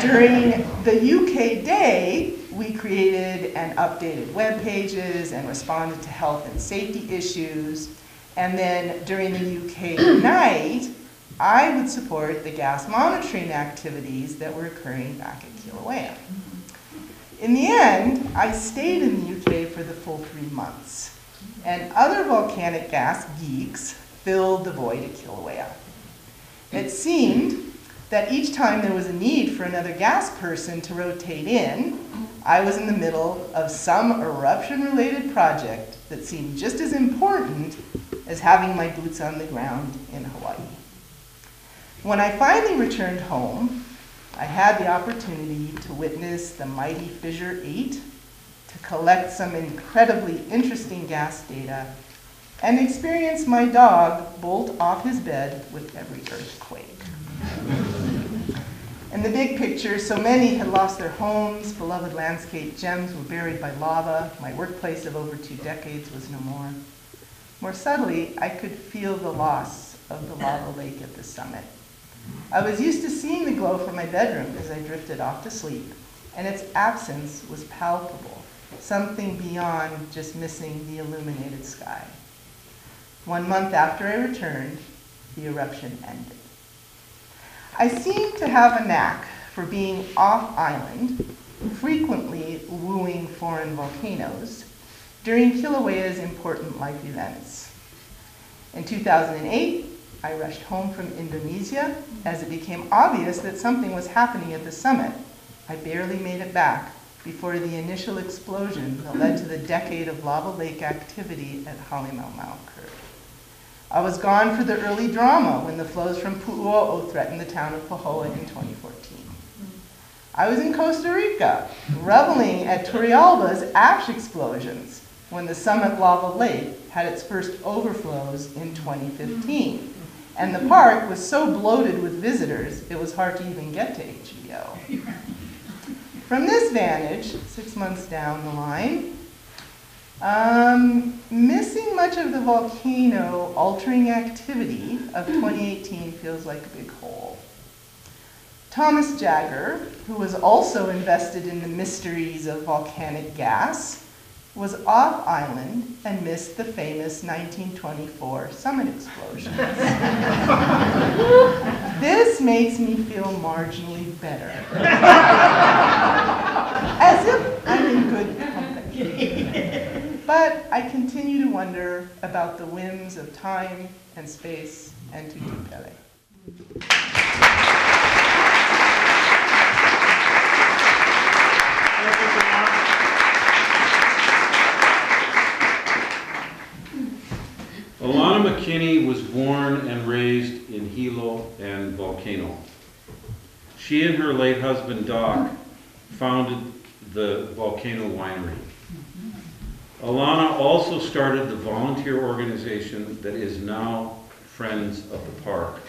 Speaker 9: During the UK day, we created and updated web pages and responded to health and safety issues. And then during the UK night, I would support the gas monitoring activities that were occurring back at Kilauea. In the end, I stayed in the UK for the full 3 months, and other volcanic gas geeks filled the void at Kilauea. It seemed that each time there was a need for another gas person to rotate in, I was in the middle of some eruption-related project that seemed just as important as having my boots on the ground in Hawaii. When I finally returned home, I had the opportunity to witness the mighty Fissure 8, to collect some incredibly interesting gas data, and experience my dog bolt off his bed with every earthquake. In the big picture, so many had lost their homes, beloved landscape gems were buried by lava, my workplace of over 2 decades was no more. More subtly, I could feel the loss of the lava lake at the summit. I was used to seeing the glow from my bedroom as I drifted off to sleep, and its absence was palpable, something beyond just missing the illuminated sky. 1 month after I returned, the eruption ended. I seemed to have a knack for being off island frequently wooing foreign volcanoes during Kilauea's important life events. In 2008, I rushed home from Indonesia as it became obvious that something was happening at the summit. I barely made it back before the initial explosion that led to the decade of lava lake activity at Halimau occurred. I was gone for the early drama when the flows from Pu'uo'o threatened the town of Pahoa in 2014. I was in Costa Rica, reveling at Turrialba's ash explosions when the summit lava lake had its first overflows in 2015. And the park was so bloated with visitors, it was hard to even get to HVO. From this vantage, 6 months down the line, missing much of the volcano altering activity of 2018 feels like a big hole. Thomas Jagger, who was also invested in the mysteries of volcanic gas, was off island and missed the famous 1924 summit explosions. This makes me feel marginally better. As if I'm in good company. But I continue to wonder about the whims of time and space and Tutupele.
Speaker 2: Alana McKinney was born and raised in Hilo and Volcano. She and her late husband, Doc, founded the Volcano Winery. Alana also started the volunteer organization that is now Friends of the Park.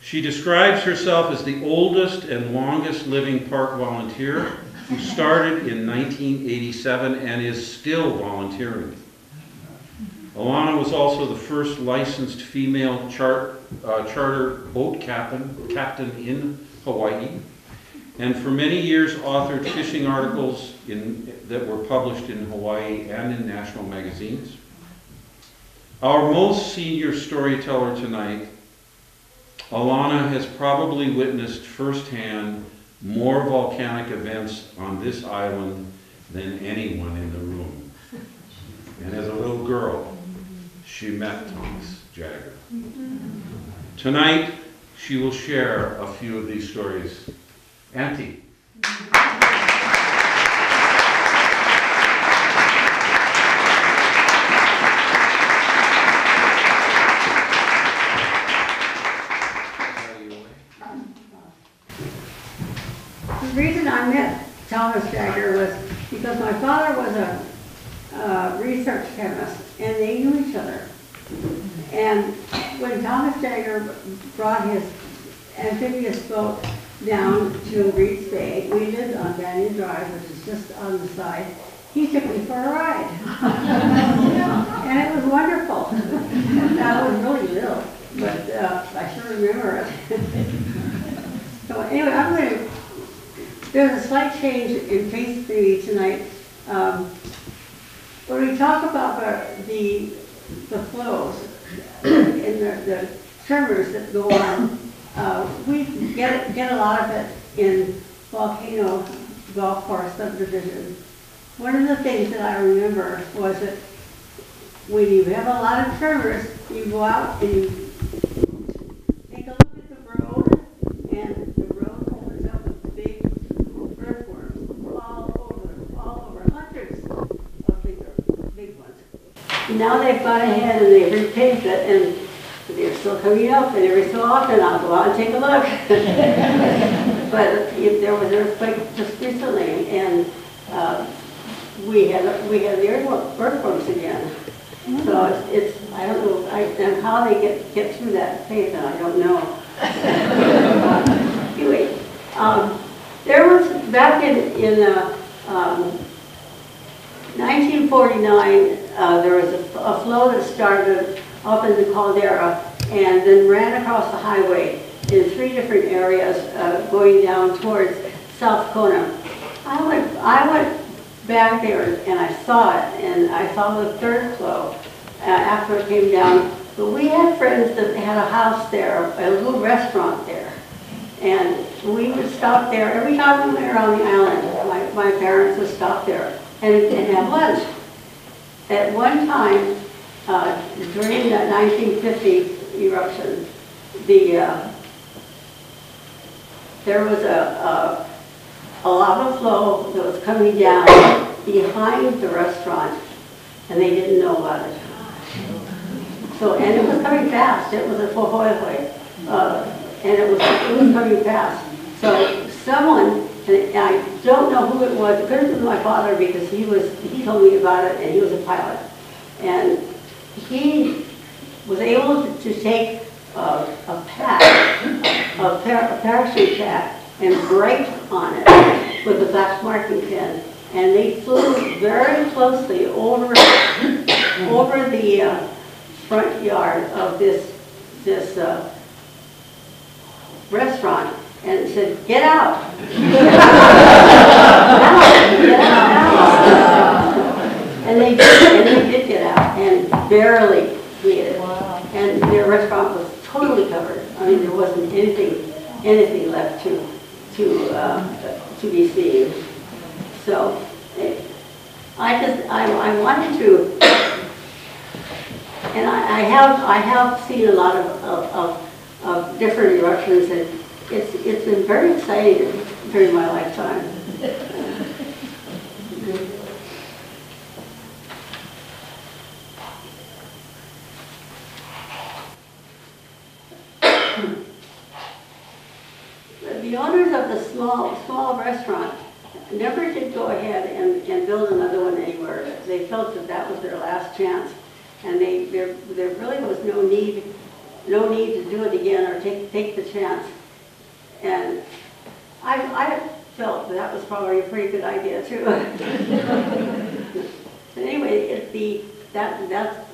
Speaker 2: She describes herself as the oldest and longest living park volunteer who started in 1987 and is still volunteering. Alana was also the first licensed female charter boat captain in Hawaii, and for many years authored fishing articles that were published in Hawaii and in national magazines. Our most senior storyteller tonight, Alana has probably witnessed firsthand more volcanic events on this island than anyone in the room. And as a little girl, she met Thomas Jagger. Tonight, she will share a few of these stories. Auntie.
Speaker 10: The reason I met Thomas Jagger was because my father was a research chemist, and they knew each other. And when Thomas Jagger brought his amphibious boat down to Reed's Bay, we lived on Banyan Drive, which is just on the side. He took me for a ride. And it was wonderful. I was really little, but I sure remember it. So anyway, there's a slight change in pace for me tonight. When we talk about the flows and the tremors that go on, we get a lot of it in Volcano Golf Course subdivision. One of the things that I remember was that when you have a lot of tremors, you go out and you take a look at the road, and the road opens up with big earthworms all over, hundreds of big ones. Now they've gone ahead and they've repaved it, and they're still coming up, and every so often I'll go out and take a look. But there was an earthquake just recently, and we had the earthworms again. So it's I don't know, and how they get through that phase, and I don't know. Anyway, there was back in 1949, there was a flow that started up in the caldera and then ran across the highway in 3 different areas, going down towards South Kona. I went back there and I saw it, and I saw the 3rd flow after it came down. But we had friends that had a house there, a little restaurant there, and we would stop there. Every time we went around the island, my parents would stop there and have lunch. At one time, during the 1950 eruption, there was a lava flow that was coming down behind the restaurant, and they didn't know about it. So, and it was coming fast. It was a fohoihoi, and it was coming fast. So someone, and I don't know who it was. It could have been my father because he told me about it, and he was a pilot, and he was able to take a parachute pack and break on it with a black marking pin, and they flew very closely over the front yard of this restaurant and said, "Get out!" Get out. And they did get out, and barely made it. Wow. And their restaurant was totally covered. I mean, there wasn't anything left to be seen. So I wanted to, and I have seen a lot of different eruptions, and it's been very exciting during my lifetime. The owners of the small restaurant never did go ahead and build another one anywhere. They felt that was their last chance, and there really was no need to do it again or take the chance. And I felt that was probably a pretty good idea too. But anyway,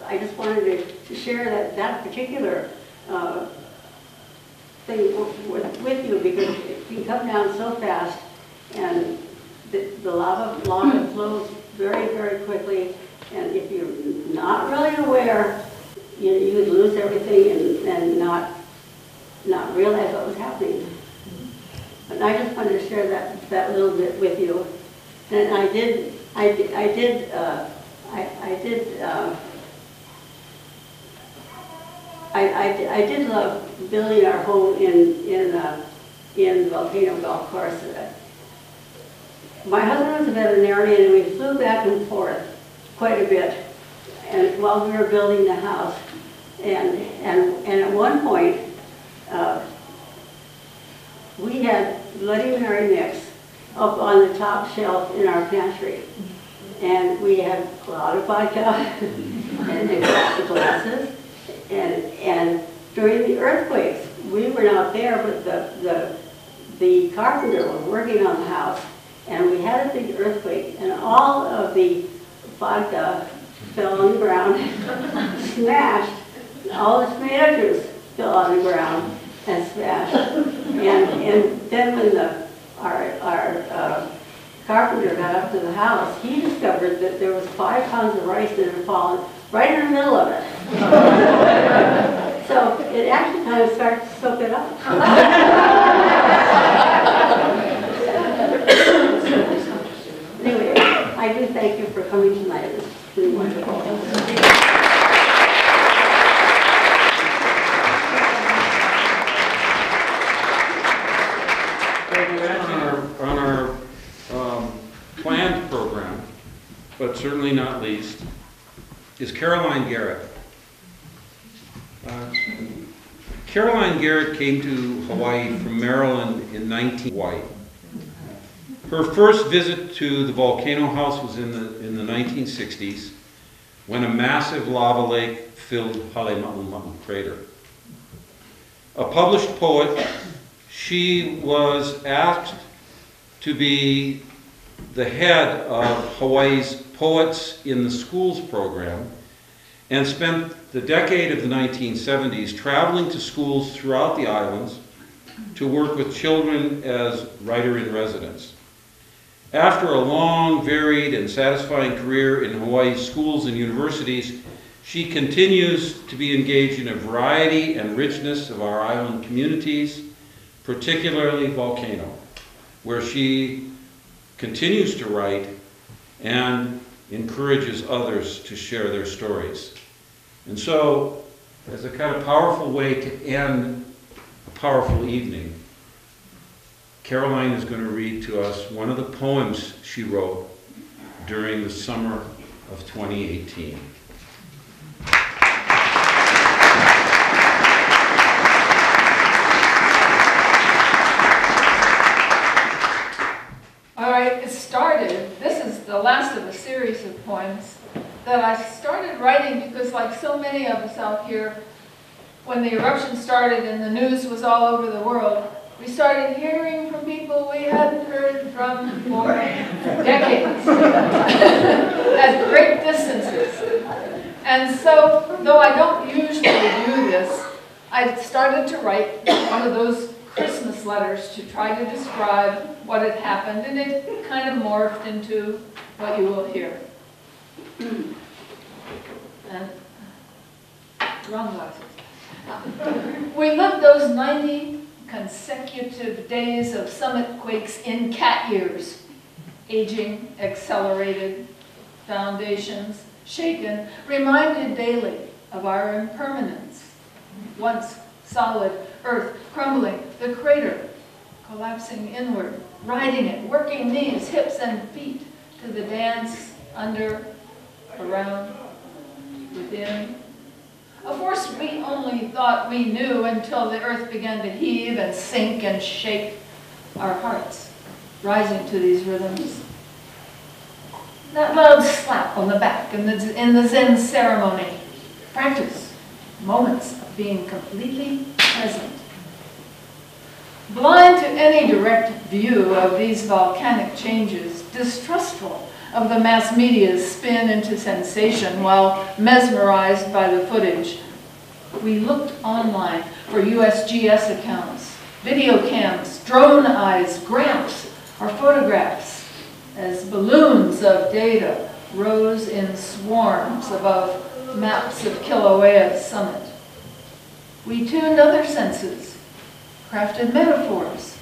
Speaker 10: I just wanted to share that particular thing with you, because it can come down so fast, and the lava flows very, very quickly, and if you're not really aware, you would lose everything and not realize what was happening. And I just wanted to share that little bit with you. And I did love building our home in Volcano Golf Course. My husband was a veterinarian, and we flew back and forth quite a bit, and while we were building the house, and at one point we had Bloody Mary mix up on the top shelf in our pantry, and we had a lot of vodka and glasses. And during the earthquakes, we were not there, but the carpenter was working on the house, and we had a big earthquake, and all of the vodka fell on the ground, smashed. All the tomato juice fell on the ground and smashed. And then when our carpenter got up to the house, he discovered that there was 5 pounds of rice that had fallen right in the middle of it. So it actually kind of started to soak it up. Anyway, I do thank you for coming tonight. It's been wonderful.
Speaker 2: On our planned program, but certainly not least, is Caroline Garrett. Caroline Garrett came to Hawaii from Maryland in 1920. Her first visit to the Volcano house was in the 1960s, when a massive lava lake filled Halemaumau crater. A published poet, she was asked to be the head of Hawaii's Poets in the Schools program, and spent the decade of the 1970s traveling to schools throughout the islands to work with children as writer-in-residence. After a long, varied, and satisfying career in Hawaii's schools and universities, she continues to be engaged in a variety and richness of our island communities, particularly Volcano, where she continues to write and encourages others to share their stories. And so, as a kind of powerful way to end a powerful evening, Caroline is going to read to us one of the poems she wrote during the summer of 2018.
Speaker 1: All right, it started, this is the last of a series of poems that I started writing because, like so many of us out here, when the eruption started and the news was all over the world, we started hearing from people we hadn't heard from for decades at great distances. And so, though I don't usually do this, I started to write one of those Christmas letters to try to describe what had happened, and it kind of morphed into what you will hear. And wrong glasses. We lived those 90 consecutive days of summit quakes in cat years. Aging, accelerated, foundations shaken, reminded daily of our impermanence. Once solid earth crumbling, the crater collapsing inward, riding it, working knees, hips, and feet to the dance under, around, within. A force we only thought we knew until the earth began to heave and sink and shake our hearts, rising to these rhythms. That loud slap on the back in the Zen ceremony. Practice, moments of being completely present. Blind to any direct view of these volcanic changes, distrustful of the mass media's spin into sensation while mesmerized by the footage, we looked online for USGS accounts, video cams, drone eyes, graphs, or photographs as balloons of data rose in swarms above maps of Kilauea's summit. We tuned other senses, crafted metaphors,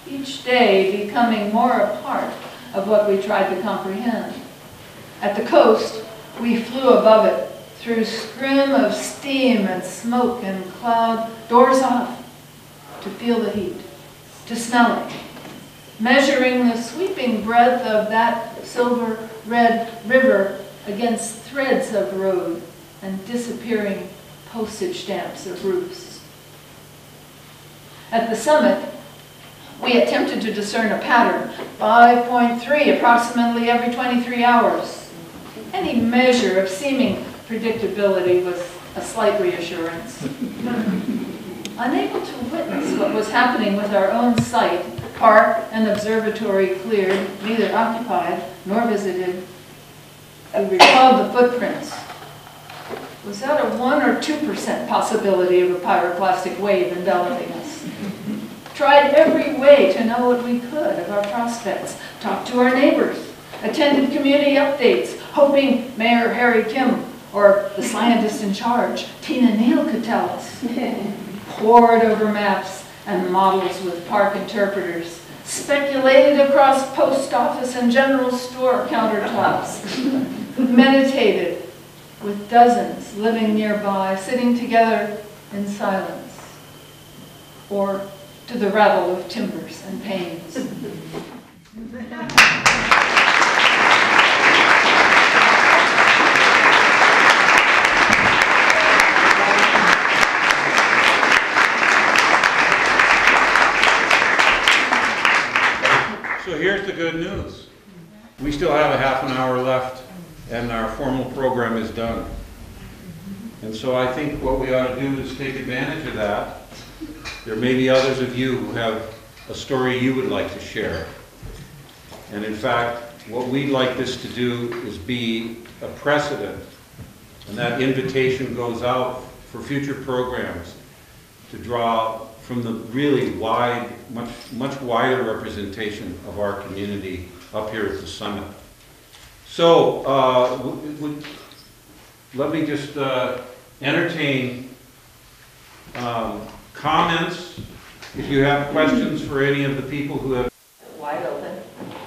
Speaker 1: each day becoming more a part of what we tried to comprehend. At the coast, we flew above it through scrim of steam and smoke and cloud, doors off, to feel the heat, to smell it, measuring the sweeping breadth of that silver red river against threads of road and disappearing postage stamps of roofs. At the summit, we attempted to discern a pattern, 5.3 approximately every 23 hours. Any measure of seeming predictability was a slight reassurance. Unable to witness what was happening with our own site, park and observatory cleared, neither occupied nor visited, we recalled the footprints. Was that a 1 or 2% possibility of a pyroclastic wave enveloping us? Tried every way to know what we could of our prospects, talked to our neighbors, attended community updates, hoping Mayor Harry Kim or the scientist in charge, Tina Neal, could tell us. Pored over maps and models with park interpreters, speculated across post office and general store countertops, meditated with dozens living nearby, sitting together in silence, or to the rattle of timbers and panes.
Speaker 2: So here's the good news. We still have a half an hour left and our formal program is done. And so I think what we ought to do is take advantage of that. There may be others of you who have a story you would like to share. And in fact, what we'd like this to do is be a precedent. And that invitation goes out for future programs to draw from the really wide, much wider representation of our community up here at the summit. So let me just entertain comments, If you have questions for any of the people who have
Speaker 11: wide open,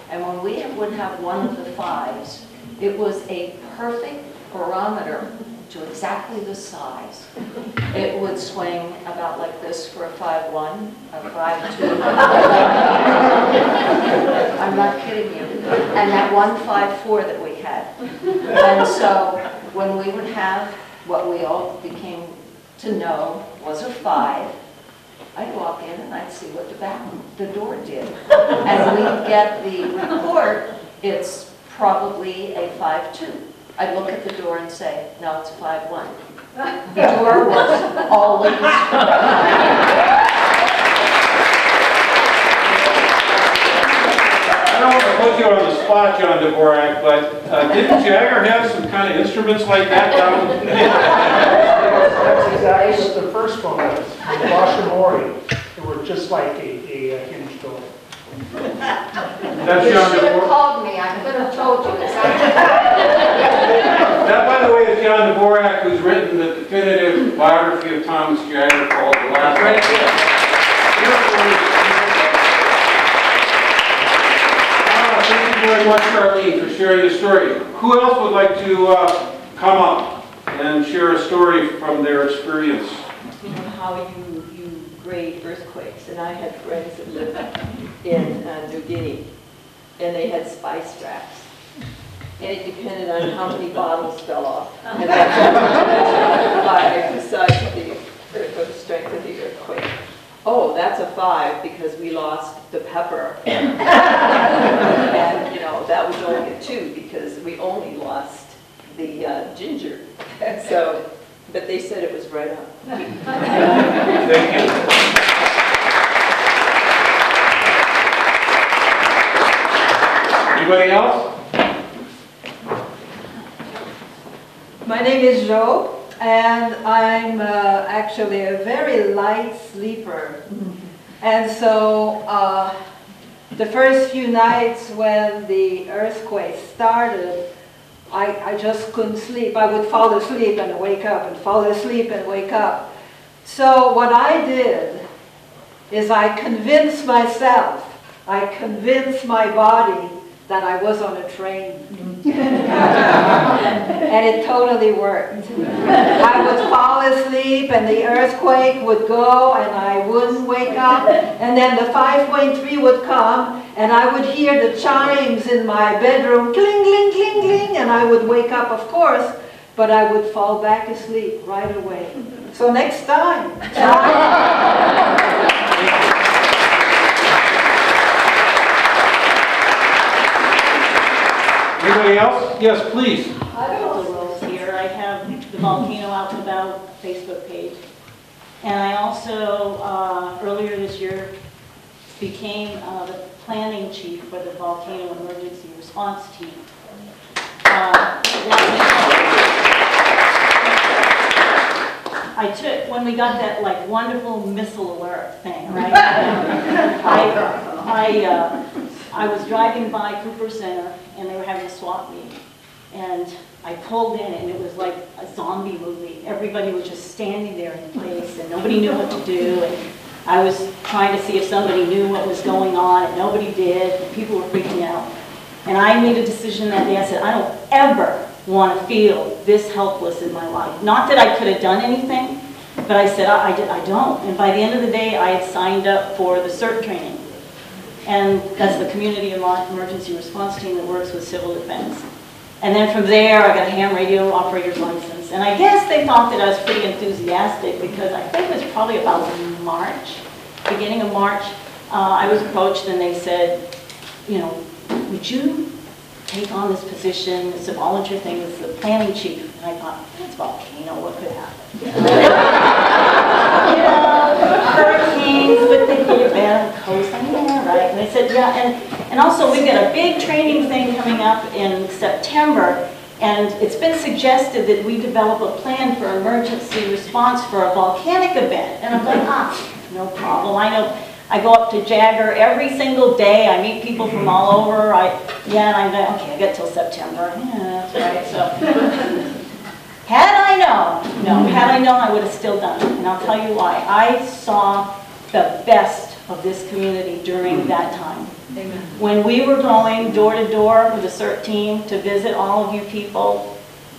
Speaker 11: and when we would have one of the 5s, it was a perfect barometer to exactly the size. It would swing about like this for a 5-1, a 5-2. I'm not kidding you. And that 1-5-4 that we had. And so when we would have what we all became to know was a 5, I'd walk in and I'd see what the door did. And we'd get the report, it's probably a 5-2. I'd look at the door and say, no, it's 5-1. The door was always
Speaker 2: I don't want to put you on the spot, John Dvorak, but didn't Jagger have some kind of instruments like that down?
Speaker 12: That's exactly what the first one was. The Washimori. They were just like a hinge door.
Speaker 2: That's
Speaker 1: You
Speaker 2: John
Speaker 1: should have
Speaker 2: Dvorak.
Speaker 1: called me, I could have told you exactly.
Speaker 2: That, by the way, is John Dvorak, who's written the definitive biography of Thomas Jagger called The Last. Right here. Thank you very much, Charlene, for sharing the story. Who else would like to come up and share a story from their experience?
Speaker 13: You know how you grade earthquakes, and I had friends that lived in New Guinea, and they had spice racks. And it depended on how many bottles fell off. And that's the size of the earth, or the strength of the earthquake. Oh, that's a 5 because we lost the pepper. And, you know, that was only a 2 because we only lost the ginger. So, but they said it was right on.
Speaker 2: Thank you. Anybody else?
Speaker 4: My name is Jo, and I'm actually a very light sleeper. And so the first few nights when the earthquake started, I just couldn't sleep. I would fall asleep and wake up and fall asleep and wake up. So what I did is I convinced myself, I convinced my body that I was on a train. And it totally worked. I would fall asleep and the earthquake would go and I wouldn't wake up. And then the 5.3 would come and I would hear the chimes in my bedroom, cling, cling, cling, cling, and I would wake up, of course, but I would fall back asleep right away. So next time.
Speaker 2: Anybody else? Yes, please.
Speaker 14: Here I have the Volcano Out and About Facebook page. And I also, earlier this year, became the planning chief for the Volcano Emergency Response Team. I took, when we got that like wonderful missile alert thing, right? I was driving by Cooper Center and they were having a SWAT meeting. And I pulled in and it was like a zombie movie. Everybody was just standing there in place and nobody knew what to do. And I was trying to see if somebody knew what was going on and nobody did. And people were freaking out. And I made a decision that day. I said, I don't ever want to feel this helpless in my life. Not that I could have done anything, but I said, I don't. And by the end of the day, I had signed up for the CERT training. And that's the Community Emergency Response Team that works with civil defense. And then from there, I got a ham radio operator's license. And I guess they thought that I was pretty enthusiastic because I think it was probably about March, beginning of March, I was approached and they said, you know, would you take on this position? It's a volunteer thing, it's the planning chief. And I thought, it's Volcano, what could happen? You know, hurricanes, but they get bad on the coast. I mean, yeah, right. And they said, yeah, and also we've got a big training thing coming up in September, and it's been suggested that we develop a plan for emergency response for a volcanic event. And I'm like, no problem. I know. I go up to Jagger every single day. I meet people from all over. And I'm like, okay, I got till September. Yeah, that's right. So, had I known, I would have still done it. And I'll tell you why. I saw the best of this community during that time. When we were going door to door with a CERT team to visit all of you people,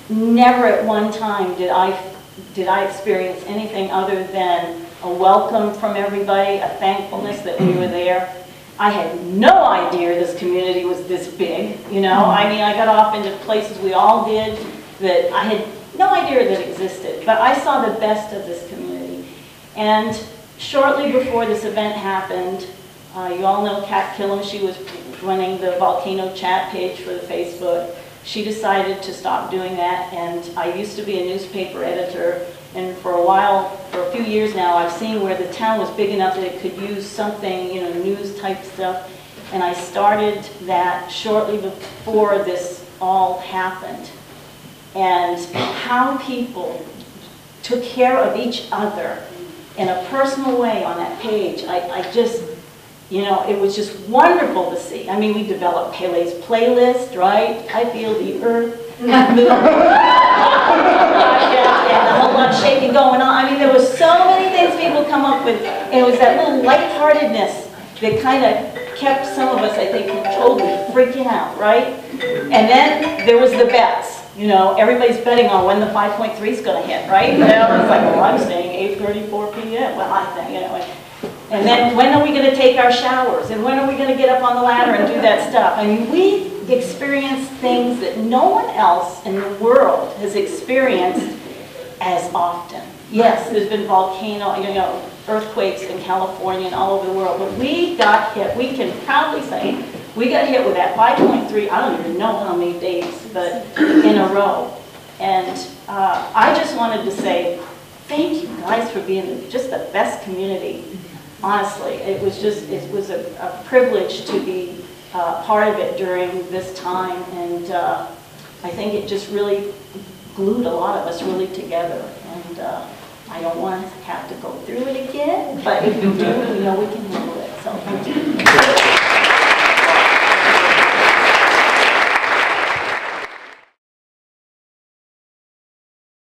Speaker 14: never at one time did I experience anything other than a welcome from everybody, a thankfulness that we were there. I had no idea this community was this big, you know. I mean, I got off into places we all did that I had no idea that existed, but I saw the best of this community. And shortly before this event happened, you all know Kat Killam, she was running the Volcano chat page for the Facebook. She decided to stop doing that, and I used to be a newspaper editor, and for a while, for a few years now, I've seen where the town was big enough that it could use something, you know, news type stuff, and I started that shortly before this all happened. And how people took care of each other in a personal way on that page, I just, you know, it was just wonderful to see. I mean, we developed Pele's playlist, right? I feel the earth. And a whole lot of shaking going on. I mean, there was so many things people come up with, and it was that little lightheartedness that kind of kept some of us, I think, totally freaking out, right? And then there was the bets. You know, everybody's betting on when the 5.3 is going to hit, right? You know, it's like, well, I'm saying 8:34 p.m. Well, I think, you know. And then when are we going to take our showers? And when are we going to get up on the ladder and do that stuff? I mean, we experienced things that no one else in the world has experienced as often. Yes, there's been volcano, you know, earthquakes in California and all over the world, but we got hit. We can proudly say we got hit with that 5.3, I don't even know how many days, but in a row. And I just wanted to say thank you guys for being just the best community. Honestly, it was a privilege to be part of it during this time, and I think it just really glued a lot of us really together. And I don't want to have to go through it again, but if we do, we know we can handle it. So thank you.